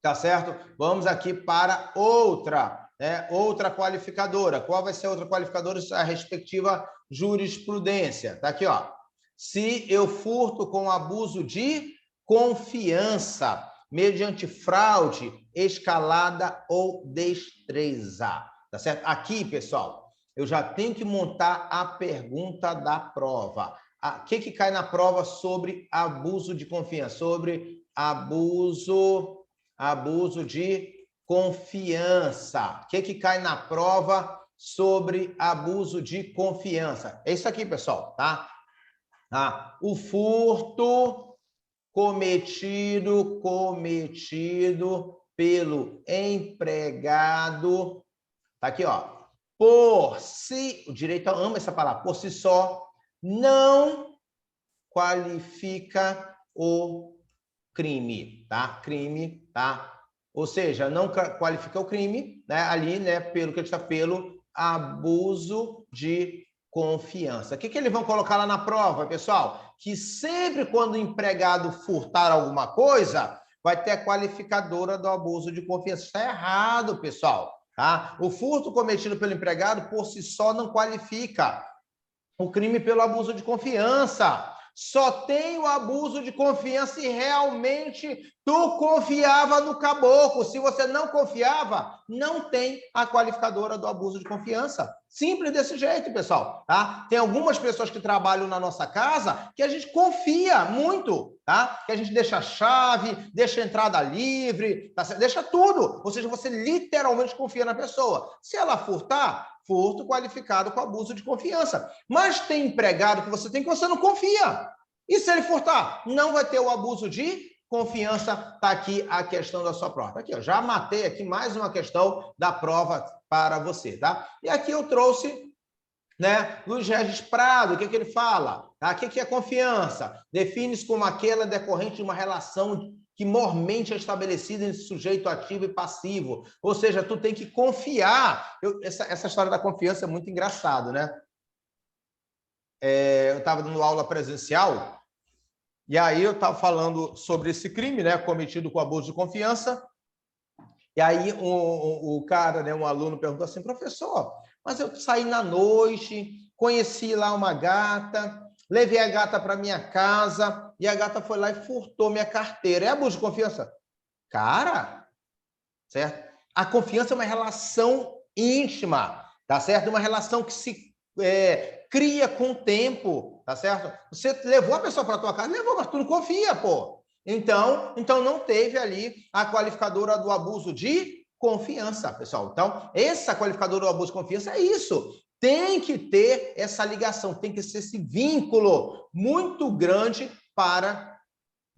tá certo? Vamos aqui para outra, né? Outra qualificadora. Qual vai ser a outra qualificadora? A respectiva jurisprudência. Tá aqui, ó. Se eu furto com abuso de confiança, mediante fraude, escalada ou destreza. Tá certo? Aqui, pessoal, eu já tenho que montar a pergunta da prova. O que cai na prova sobre abuso de confiança? Sobre abuso de confiança. O que cai na prova sobre abuso de confiança? É isso aqui, pessoal, tá? O furto cometido pelo empregado, tá aqui, ó, por si, o direito ama essa palavra, por si só, não qualifica o crime, tá? Crime, tá? Ou seja, não qualifica o crime, né? Ali, né? Pelo que está pelo abuso de confiança. O que eles vão colocar lá na prova, pessoal? Que sempre quando o empregado furtar alguma coisa, vai ter a qualificadora do abuso de confiança. Está errado, pessoal. tá? O furto cometido pelo empregado, por si só, não qualifica o crime pelo abuso de confiança. Só tem o abuso de confiança se realmente tu confiava no caboclo. Se você não confiava, não tem a qualificadora do abuso de confiança. Simples desse jeito, pessoal, tá? Tem algumas pessoas que trabalham na nossa casa que a gente confia muito, tá? Que a gente deixa a chave, deixa a entrada livre, tá? Deixa tudo. Ou seja, você literalmente confia na pessoa. Se ela furtar, furto qualificado com abuso de confiança. Mas tem empregado que você não confia. E se ele furtar? Não vai ter o abuso de confiança. Está aqui a questão da sua prova. Aqui, ó, já matei aqui mais uma questão da prova para você, tá? E aqui eu trouxe, né, Luiz Regis Prado, o que ele fala? Tá? O que é confiança? Define-se como aquela decorrente de uma relação que mormente é estabelecida entre sujeito ativo e passivo. Ou seja, tu tem que confiar. Essa história da confiança é muito engraçado, né? Eu estava dando aula presencial e aí eu estava falando sobre esse crime, né, cometido com abuso de confiança. E aí o cara, né, um aluno perguntou assim, professor, mas eu saí na noite, conheci lá uma gata, levei a gata para minha casa e a gata foi lá e furtou minha carteira. É abuso de confiança? Cara, certo? A confiança é uma relação íntima, tá certo? Uma relação que se cria com o tempo, tá certo? Você levou a pessoa para tua casa, levou, mas tu não confia, pô. Então não teve ali a qualificadora do abuso de confiança, pessoal. Então, essa qualificadora do abuso de confiança é isso. Tem que ter essa ligação, tem que ser esse vínculo muito grande para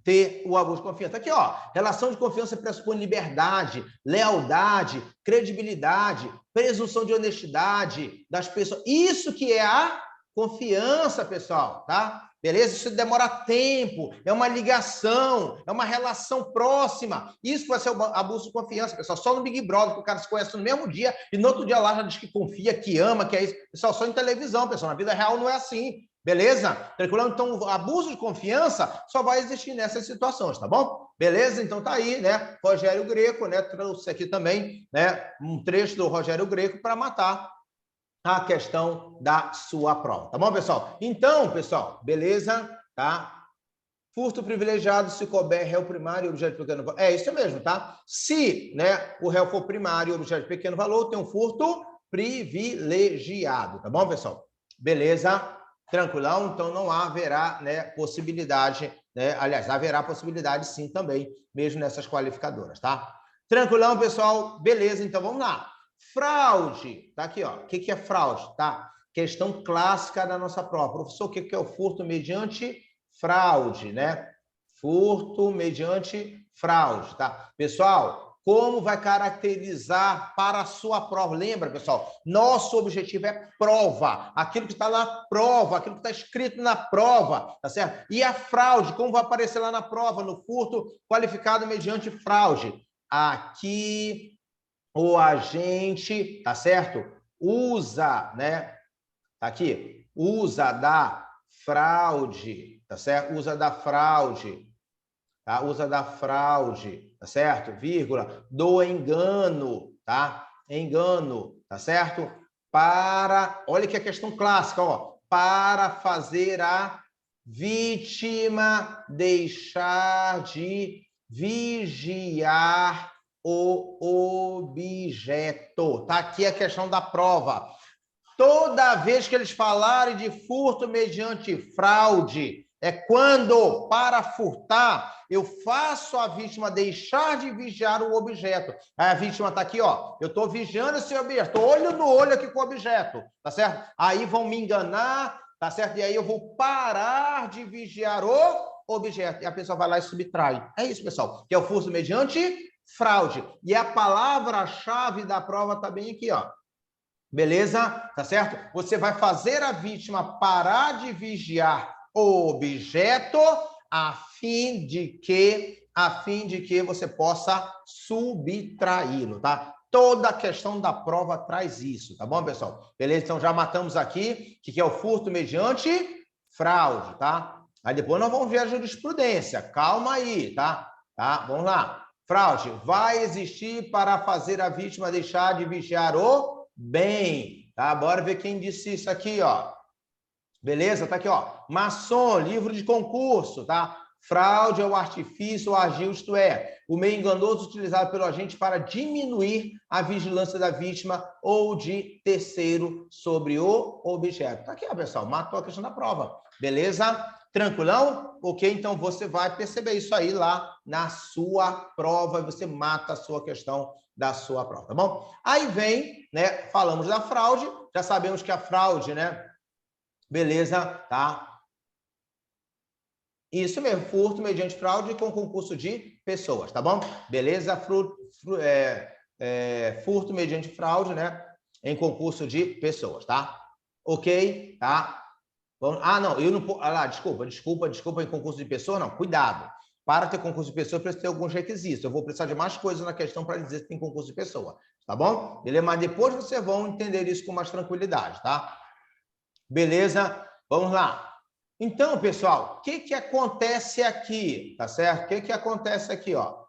ter o abuso de confiança. Aqui, ó, relação de confiança pressupõe liberdade, lealdade, credibilidade, presunção de honestidade das pessoas. Isso que é a confiança, pessoal, tá? Beleza? Isso demora tempo, é uma ligação, é uma relação próxima. Isso vai ser o abuso de confiança, pessoal. Só no Big Brother, que o cara se conhece no mesmo dia e no outro dia lá já diz que confia, que ama, que é isso. Pessoal, só em televisão, pessoal. Na vida real não é assim. Beleza? Tranquilo? Então, o abuso de confiança só vai existir nessas situações, tá bom? Beleza? Então, tá aí, né? Rogério Greco, né? Trouxe aqui também, né? Um trecho do Rogério Greco para matar a questão da sua prova, tá bom, pessoal? Então, pessoal, beleza? Tá? Furto privilegiado se couber réu primário e objeto de pequeno valor. É isso mesmo, tá? Se, né, o réu for primário e objeto de pequeno valor, tem um furto privilegiado, tá bom, pessoal? Beleza? Tranquilão? Então, não haverá, né, possibilidade, né? Aliás, haverá possibilidade sim também, mesmo nessas qualificadoras, tá? Tranquilão, pessoal? Beleza, então vamos lá. Fraude, tá aqui, ó. O que é fraude, tá? Questão clássica da nossa prova. Professor, o que é o furto mediante fraude, né? Furto mediante fraude, tá? Pessoal, como vai caracterizar para a sua prova? Lembra, pessoal? Nosso objetivo é prova. Aquilo que está na prova, aquilo que está escrito na prova, tá certo? E a fraude, como vai aparecer lá na prova, no furto qualificado mediante fraude? Aqui o agente, tá certo? Usa, né? Tá aqui, usa da fraude, tá certo? Usa da fraude, tá? Usa da fraude, tá certo? Vírgula, do engano, tá? Engano, tá certo? Para, olha que a questão clássica, ó, para fazer a vítima deixar de vigiar o objeto. Tá aqui a questão da prova. Toda vez que eles falarem de furto mediante fraude, é quando, para furtar, eu faço a vítima deixar de vigiar o objeto. Aí a vítima está aqui, ó, eu estou vigiando esse objeto, olho no olho aqui com o objeto, tá certo? Aí vão me enganar, tá certo? E aí eu vou parar de vigiar o objeto. E a pessoa vai lá e subtrai. É isso, pessoal, que é o furto mediante fraude. E a palavra-chave da prova está bem aqui, ó. Beleza? Tá certo? Você vai fazer a vítima parar de vigiar o objeto a fim de que você possa subtraí-lo, tá? Toda a questão da prova traz isso, tá bom, pessoal? Beleza? Então, já matamos aqui que é o furto mediante fraude, tá? Aí depois nós vamos ver a jurisprudência. Calma aí, tá? Tá? Vamos lá. Fraude, vai existir para fazer a vítima deixar de vigiar o bem. Tá? Bora ver quem disse isso aqui, ó. Beleza? Tá aqui, ó. Maçom, livro de concurso, tá? Fraude é o artifício ou agir, isto é, o meio enganoso utilizado pelo agente para diminuir a vigilância da vítima ou de terceiro sobre o objeto. Tá aqui, ó, pessoal. Matou a questão da prova. Beleza? Tranquilão? Ok, então você vai perceber isso aí lá na sua prova e você mata a sua questão da sua prova, tá bom? Aí vem, né, falamos da fraude, já sabemos que a fraude, né, beleza, tá? Isso mesmo, furto mediante fraude com concurso de pessoas, tá bom? Beleza? Furto mediante fraude, né? Em concurso de pessoas, tá? Ok? Tá? Ah, não, eu não... Ah lá, desculpa, em concurso de pessoas, não, cuidado. Para ter concurso de pessoa, precisa ter alguns requisitos. Eu vou precisar de mais coisas na questão para dizer que tem concurso de pessoa, tá bom? Beleza? Mas depois vocês vão entender isso com mais tranquilidade, tá? Beleza? Vamos lá. Então, pessoal, o que acontece aqui? Tá certo? O que acontece aqui, ó?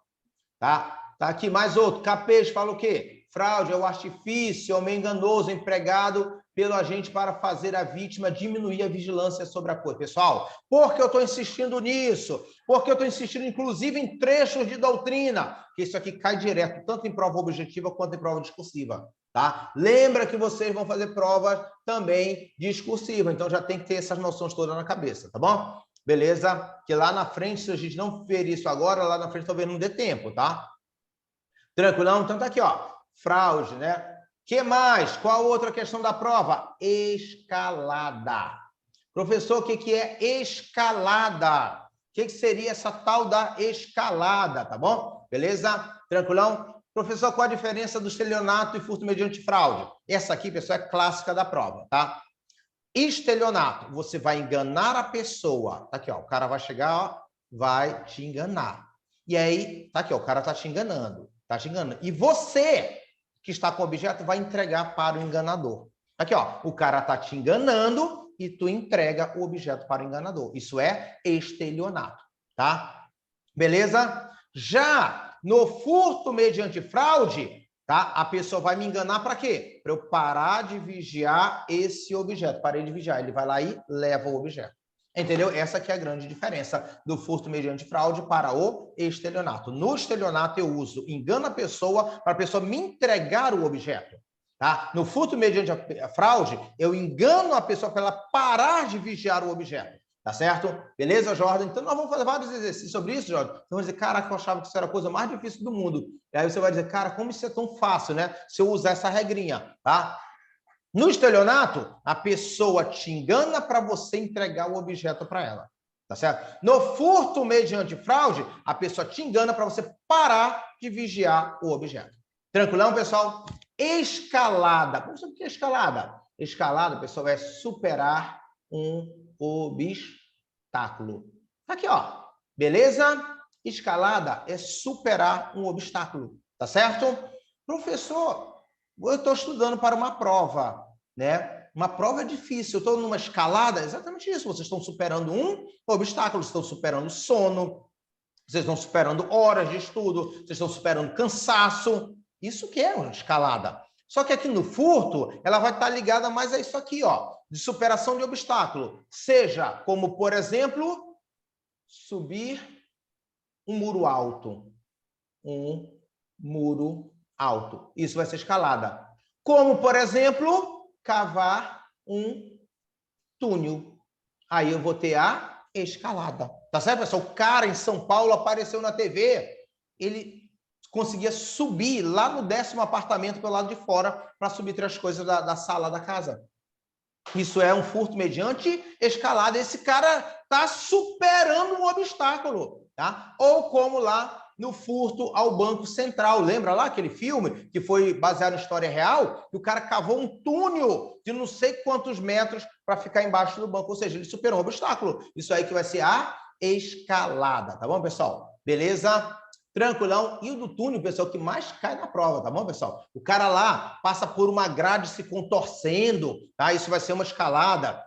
Tá aqui mais outro. Capês fala o quê? Fraude é o artifício, é o meio enganoso empregado pelo agente para fazer a vítima diminuir a vigilância sobre a coisa. Pessoal, por que eu estou insistindo nisso? Porque eu estou insistindo, inclusive, em trechos de doutrina, que isso aqui cai direto, tanto em prova objetiva quanto em prova discursiva. Tá? Lembra que vocês vão fazer provas também discursivas, então já tem que ter essas noções todas na cabeça, tá bom? Beleza? Que lá na frente, se a gente não ver isso agora, lá na frente talvez não dê tempo, tá? Tranquilão? Então tá aqui, ó. Fraude, né? Que mais? Qual outra questão da prova? Escalada. Professor, o que é escalada? O que seria essa tal da escalada, tá bom? Beleza? Tranquilão? Professor, qual a diferença do estelionato e furto mediante fraude? Essa aqui, pessoal, é clássica da prova, tá? Estelionato, você vai enganar a pessoa. Tá aqui, ó, o cara vai chegar, ó, vai te enganar. E aí, tá aqui, ó, o cara tá te enganando, tá te enganando. E você, que está com o objeto, vai entregar para o enganador. Tá aqui, ó, o cara tá te enganando e tu entrega o objeto para o enganador. Isso é estelionato, tá? Beleza? Já no furto mediante fraude, tá? A pessoa vai me enganar para quê? Para eu parar de vigiar esse objeto. Parei de vigiar. Ele vai lá e leva o objeto. Entendeu? Essa que é a grande diferença do furto mediante fraude para o estelionato. No estelionato, eu uso engano a pessoa para a pessoa me entregar o objeto. Tá? No furto mediante a fraude, eu engano a pessoa para ela parar de vigiar o objeto. Tá certo? Beleza, Jordan? Então, nós vamos fazer vários exercícios sobre isso, Jordan. Então, vamos dizer, caraca, eu achava que isso era a coisa mais difícil do mundo. E aí você vai dizer, cara, como isso é tão fácil, né? Se eu usar essa regrinha, tá? No estelionato, a pessoa te engana para você entregar o objeto para ela. Tá certo? No furto mediante fraude, a pessoa te engana para você parar de vigiar o objeto. Tranquilão, pessoal? Escalada. Vamos saber o que é escalada? Escalada, pessoal, é superar um obstáculo. Aqui, ó. Beleza? Escalada é superar um obstáculo. Tá certo? Professor, eu estou estudando para uma prova, né? Uma prova é difícil. Eu estou numa escalada, exatamente isso. Vocês estão superando um obstáculo, estão superando sono, vocês estão superando horas de estudo, vocês estão superando cansaço. Isso que é uma escalada. Só que aqui no furto, ela vai estar ligada mais a isso aqui, ó, de superação de obstáculo. Seja como, por exemplo, subir um muro alto. Um muro alto. Isso vai ser escalada. Como, por exemplo, cavar um túnel. Aí eu vou ter a escalada. Tá certo, pessoal? O cara em São Paulo apareceu na TV, ele conseguia subir lá no 10º apartamento pelo lado de fora para subir 3 coisas da sala da casa. Isso é um furto mediante escalada. Esse cara está superando um obstáculo, tá? Ou como lá no furto ao Banco Central. Lembra lá aquele filme que foi baseado em história real? Que o cara cavou um túnel de não sei quantos metros para ficar embaixo do banco. Ou seja, ele superou um obstáculo. Isso aí que vai ser a escalada, tá bom, pessoal? Beleza? Tranquilão. E o do túnel, pessoal, que mais cai na prova, tá bom, pessoal? O cara lá passa por uma grade se contorcendo, tá? Isso vai ser uma escalada.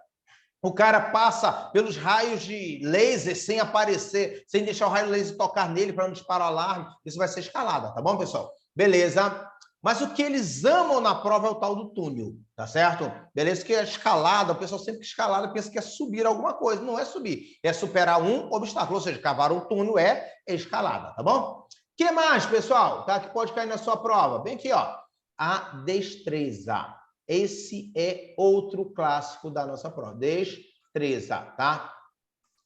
o cara passa pelos raios de laser sem aparecer, sem deixar o raio laser tocar nele para não disparar o alarme, isso vai ser escalada, tá bom, pessoal? Beleza. Mas o que eles amam na prova é o tal do túnel, tá certo? Beleza? Que a escalada, o pessoal sempre que escalada pensa que é subir alguma coisa. Não é subir, é superar um obstáculo. Ou seja, cavar um túnel é escalada, tá bom? O que mais, pessoal? Tá? Que pode cair na sua prova? Bem aqui, ó. A destreza. Esse é outro clássico da nossa prova. Destreza, tá?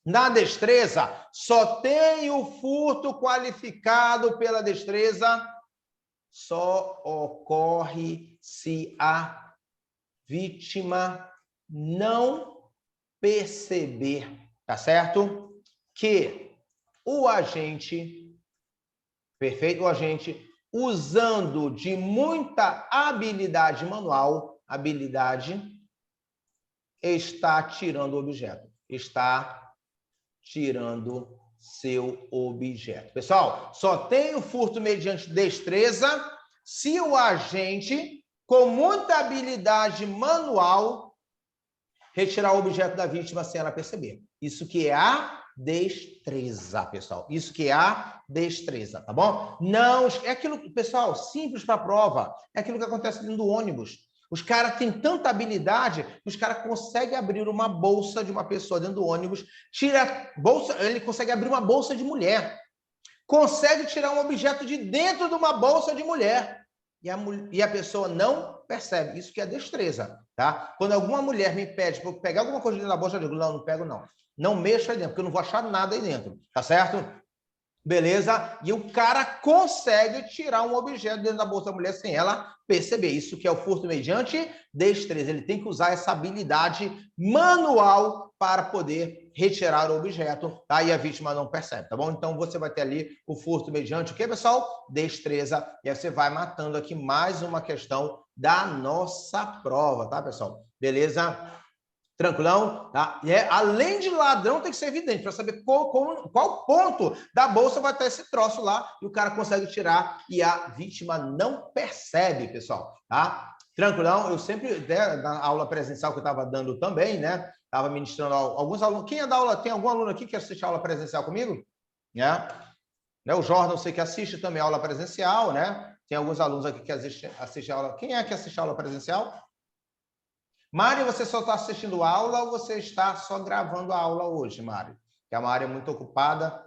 Na destreza, só tem o furto qualificado pela destreza. Só ocorre se a vítima não perceber, tá certo? Que o agente, perfeito, o agente, usando de muita habilidade manual, está tirando o objeto, está tirando seu objeto. Pessoal, só tem o furto mediante destreza se o agente, com muita habilidade manual, retirar o objeto da vítima sem ela perceber. Isso que é a destreza, pessoal. Isso que é a destreza, tá bom? Não, é aquilo, pessoal, simples para a prova. É aquilo que acontece dentro do ônibus. Os caras têm tanta habilidade que os caras conseguem abrir uma bolsa de uma pessoa dentro do ônibus, tira bolsa, ele consegue abrir uma bolsa de mulher, consegue tirar um objeto de dentro de uma bolsa de mulher e a pessoa não percebe. Isso que é destreza, tá? Quando alguma mulher me pede para eu pegar alguma coisa dentro da bolsa, eu digo, não, não pego não. Não mexo aí dentro, porque eu não vou achar nada aí dentro, tá certo? Beleza? E o cara consegue tirar um objeto dentro da bolsa da mulher sem ela perceber. Isso que é o furto mediante destreza. Ele tem que usar essa habilidade manual para poder retirar o objeto, tá? E a vítima não percebe, tá bom? Então, você vai ter ali o furto mediante o quê, pessoal? Destreza. E aí você vai matando aqui mais uma questão da nossa prova, tá, pessoal? Beleza? Tranquilão? Tá? E além de ladrão, tem que ser evidente para saber qual ponto da bolsa vai estar esse troço lá e o cara consegue tirar e a vítima não percebe, pessoal. Tá? Tranquilão? Eu sempre, né, na aula presencial que eu estava dando também, né? Estava ministrando alguns alunos. Quem é da aula? Tem algum aluno aqui que assiste a aula presencial comigo? Né? O Jordan, eu sei que assiste também a aula presencial, né? Tem alguns alunos aqui que assistem a aula. Quem é que assiste a aula presencial? Mari, você só está assistindo a aula ou você está só gravando a aula hoje, Mari? Porque a Mari é muito ocupada,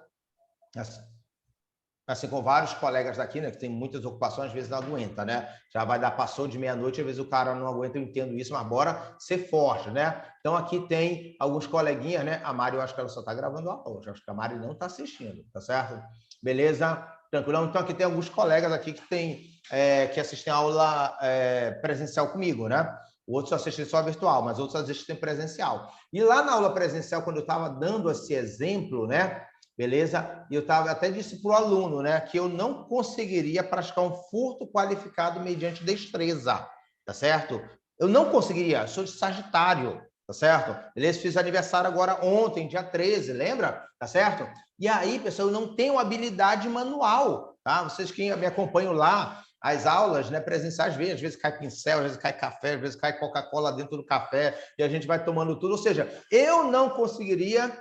assim com vários colegas daqui, né? Que tem muitas ocupações, às vezes não aguenta, né? Já vai dar, passou de meia-noite, às vezes o cara não aguenta, eu entendo isso, mas bora ser forte, né? Então aqui tem alguns coleguinhas, né? A Mari, eu acho que ela só está gravando a aula hoje, acho que a Mari não está assistindo, tá certo? Beleza? Tranquilão? Então aqui tem alguns colegas aqui que assistem a aula presencial comigo, né? Outros assistem só virtual, mas outros assistem presencial. E lá na aula presencial, quando eu estava dando esse exemplo, né? Beleza? E eu até disse para o aluno, né? Que eu não conseguiria praticar um furto qualificado mediante destreza, tá certo? Eu não conseguiria, eu sou de Sagitário, tá certo? Beleza? Fiz aniversário agora ontem, dia 13, lembra? Tá certo? E aí, pessoal, eu não tenho habilidade manual, tá? Vocês que me acompanham lá, as aulas, né, presenciais, às vezes cai pincel, às vezes cai café, às vezes cai Coca-Cola dentro do café e a gente vai tomando tudo. Ou seja, eu não conseguiria,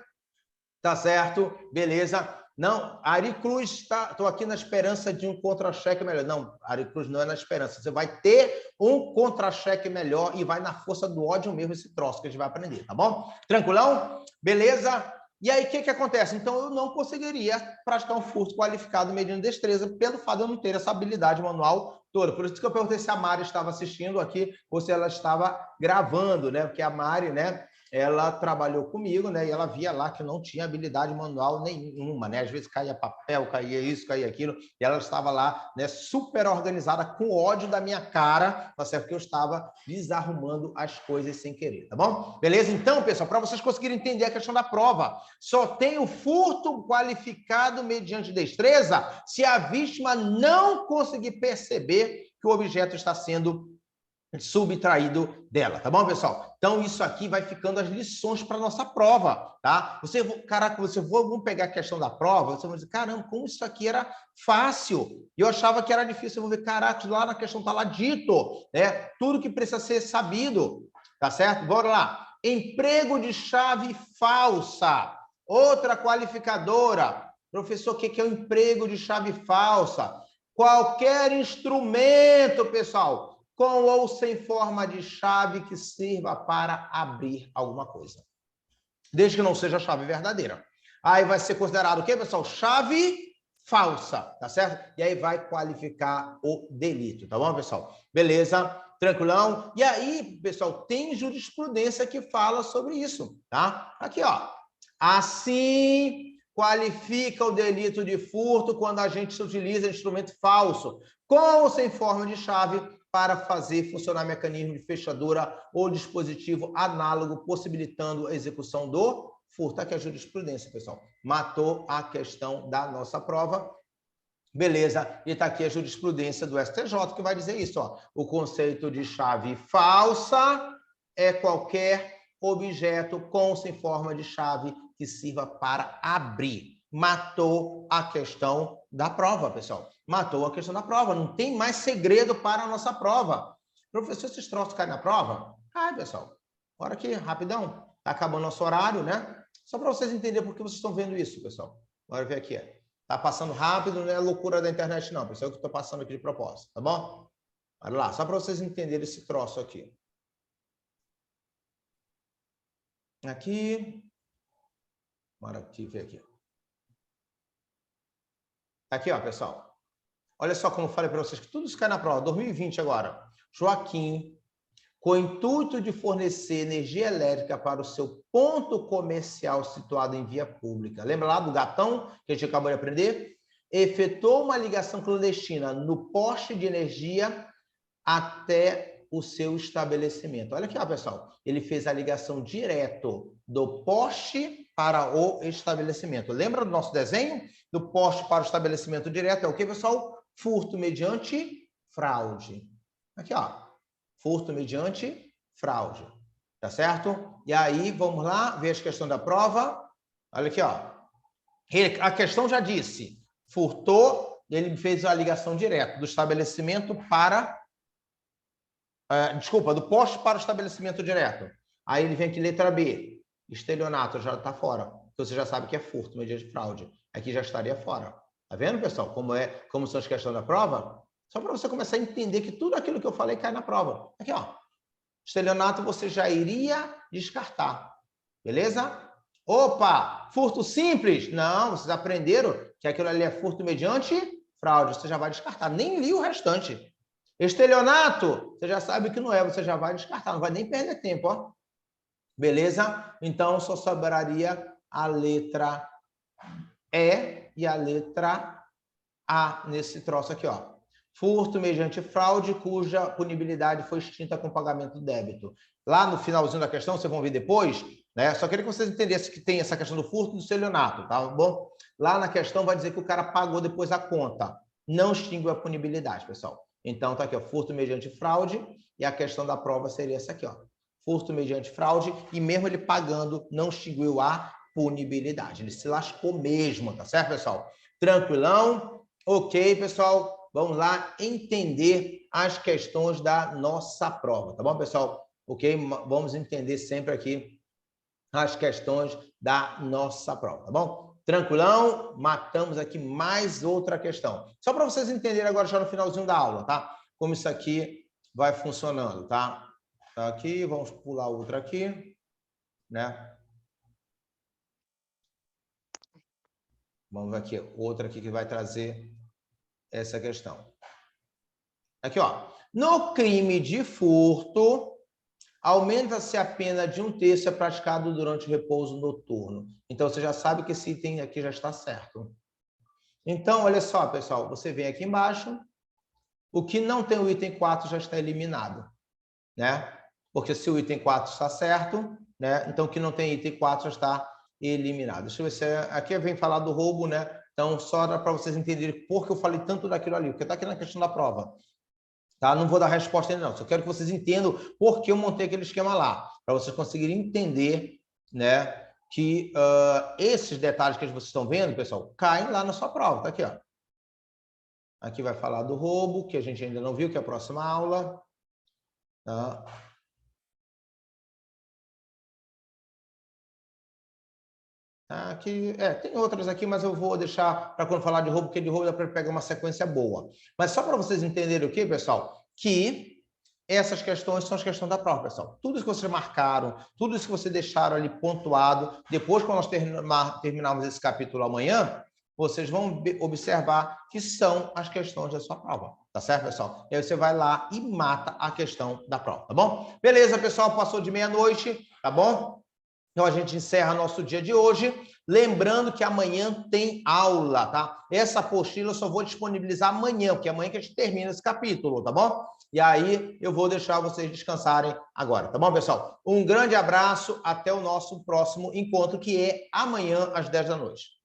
tá certo? Beleza? Não, Ari Cruz, estou aqui na esperança de um contra-cheque melhor. Não, Ari Cruz não é na esperança. Você vai ter um contra-cheque melhor e vai na força do ódio mesmo esse troço que a gente vai aprender, tá bom? Tranquilão? Beleza? E aí, o que acontece? Então, eu não conseguiria praticar um furto qualificado mediante destreza pelo fato de eu não ter essa habilidade manual toda. Por isso que eu perguntei se a Mari estava assistindo aqui ou se ela estava gravando, né? Porque a Mari, né? Ela trabalhou comigo, né? E ela via lá que eu não tinha habilidade manual nenhuma, né? Às vezes caía papel, caía isso, caía aquilo, e ela estava lá, né? Super organizada, com ódio da minha cara, tá certo? Porque eu estava desarrumando as coisas sem querer, tá bom? Beleza? Então, pessoal, para vocês conseguirem entender a questão da prova, só tem o furto qualificado mediante destreza se a vítima não conseguir perceber que o objeto está sendo subtraído dela, tá bom, pessoal? Então, isso aqui vai ficando as lições para nossa prova, tá? Vamos pegar a questão da prova, você vai dizer, caramba, como isso aqui era fácil. E eu achava que era difícil. Eu vou ver, caraca, lá na questão tá lá dito, né? Tudo que precisa ser sabido, tá certo? Bora lá. Emprego de chave falsa. Outra qualificadora. Professor, o que é o emprego de chave falsa? Qualquer instrumento, pessoal, com ou sem forma de chave que sirva para abrir alguma coisa. Desde que não seja chave verdadeira. Aí vai ser considerado o quê, pessoal? Chave falsa, tá certo? E aí vai qualificar o delito, tá bom, pessoal? Beleza? Tranquilão? E aí, pessoal, tem jurisprudência que fala sobre isso, tá? Aqui, ó. Assim, qualifica o delito de furto quando a gente utiliza instrumento falso, com ou sem forma de chave, para fazer funcionar mecanismo de fechadura ou dispositivo análogo, possibilitando a execução do furto. Aqui é a jurisprudência, pessoal. Matou a questão da nossa prova. Beleza, e está aqui a jurisprudência do STJ, que vai dizer isso, ó. O conceito de chave falsa é qualquer objeto com ou sem forma de chave que sirva para abrir. Matou a questão da prova, pessoal. Matou a questão da prova. Não tem mais segredo para a nossa prova. Professor, esses troços caem na prova? Cai, pessoal. Bora aqui, rapidão. Está acabando nosso horário, né? Só para vocês entenderem por que vocês estão vendo isso, pessoal. Bora ver aqui. Tá passando rápido, não é loucura da internet, não, pessoal, que eu estou passando aqui de propósito, tá bom? Olha lá, só para vocês entenderem esse troço aqui. Aqui. Bora aqui, ver aqui. Aqui, ó, pessoal. Olha só como eu falei para vocês que tudo isso cai na prova. 2020 agora. Joaquim, com o intuito de fornecer energia elétrica para o seu ponto comercial situado em via pública. Lembra lá do gatão que a gente acabou de aprender? Efetuou uma ligação clandestina no poste de energia até o seu estabelecimento. Olha aqui, ó, pessoal. Ele fez a ligação direto do poste para o estabelecimento. Lembra do nosso desenho? Do poste para o estabelecimento direto é o que, pessoal? Furto mediante fraude. Aqui, ó. Furto mediante fraude. Tá certo? E aí, vamos lá, ver as questões da prova. Olha aqui, ó. A questão já disse. Furtou, ele fez a ligação direta do estabelecimento para... desculpa, do poste para o estabelecimento direto. Aí ele vem aqui, letra B. Estelionato já está fora. Você já sabe que é furto mediante fraude. Aqui já estaria fora. Tá vendo, pessoal? Como são as questões da prova? Só para você começar a entender que tudo aquilo que eu falei cai na prova. Aqui, ó. Estelionato você já iria descartar. Beleza? Opa! Furto simples? Não, vocês aprenderam que aquilo ali é furto mediante fraude. Você já vai descartar. Nem li o restante. Estelionato, você já sabe que não é, você já vai descartar, não vai nem perder tempo, ó. Beleza? Então, só sobraria a letra E e a letra A nesse troço aqui, ó. Furto mediante fraude cuja punibilidade foi extinta com pagamento do débito. Lá no finalzinho da questão, vocês vão ver depois, né? Só queria que vocês entendessem que tem essa questão do furto e do estelionato, tá bom? Lá na questão vai dizer que o cara pagou depois a conta. Não extinguiu a punibilidade, pessoal. Então, tá aqui, ó, furto mediante fraude, e a questão da prova seria essa aqui, ó. Furto mediante fraude, e mesmo ele pagando, não extinguiu a punibilidade. Ele se lascou mesmo, tá certo, pessoal? Tranquilão? Ok, pessoal? Vamos lá entender as questões da nossa prova, tá bom, pessoal? Ok? Vamos entender sempre aqui as questões da nossa prova, tá bom? Tranquilão? Matamos aqui mais outra questão. Só para vocês entenderem agora já no finalzinho da aula, tá? Como isso aqui vai funcionando, tá? Tá aqui, vamos pular outra aqui, né? Vamos ver aqui, outra aqui que vai trazer essa questão. Aqui, ó. No crime de furto, aumenta-se a pena de 1/3 praticado durante o repouso noturno. Então, você já sabe que esse item aqui já está certo. Então, olha só, pessoal. Você vem aqui embaixo. O que não tem o item 4 já está eliminado, né? Porque se o item 4 está certo, né? Então, o que não tem item 4 já está eliminado. Deixa eu ver se aqui vem falar do roubo, né? Então, só para vocês entenderem por que eu falei tanto daquilo ali, porque está aqui na questão da prova. Tá? Não vou dar resposta ainda, não. Só quero que vocês entendam por que eu montei aquele esquema lá, para vocês conseguirem entender, né, que esses detalhes que vocês estão vendo, pessoal, caem lá na sua prova. Tá aqui, ó. Aqui vai falar do roubo, que a gente ainda não viu, que é a próxima aula. Tá? Aqui, tem outras aqui, mas eu vou deixar para quando falar de roubo, porque de roubo dá para pegar uma sequência boa. Mas só para vocês entenderem o que, pessoal? Que essas questões são as questões da prova, pessoal. Tudo isso que vocês marcaram, tudo isso que vocês deixaram ali pontuado, depois, quando nós terminarmos esse capítulo amanhã, vocês vão observar que são as questões da sua prova, tá certo, pessoal? E aí você vai lá e mata a questão da prova, tá bom? Beleza, pessoal, passou de meia-noite, tá bom? Então, a gente encerra nosso dia de hoje. Lembrando que amanhã tem aula, tá? Essa apostila eu só vou disponibilizar amanhã, porque amanhã que a gente termina esse capítulo, tá bom? E aí eu vou deixar vocês descansarem agora, tá bom, pessoal? Um grande abraço, até o nosso próximo encontro, que é amanhã às 10 da noite.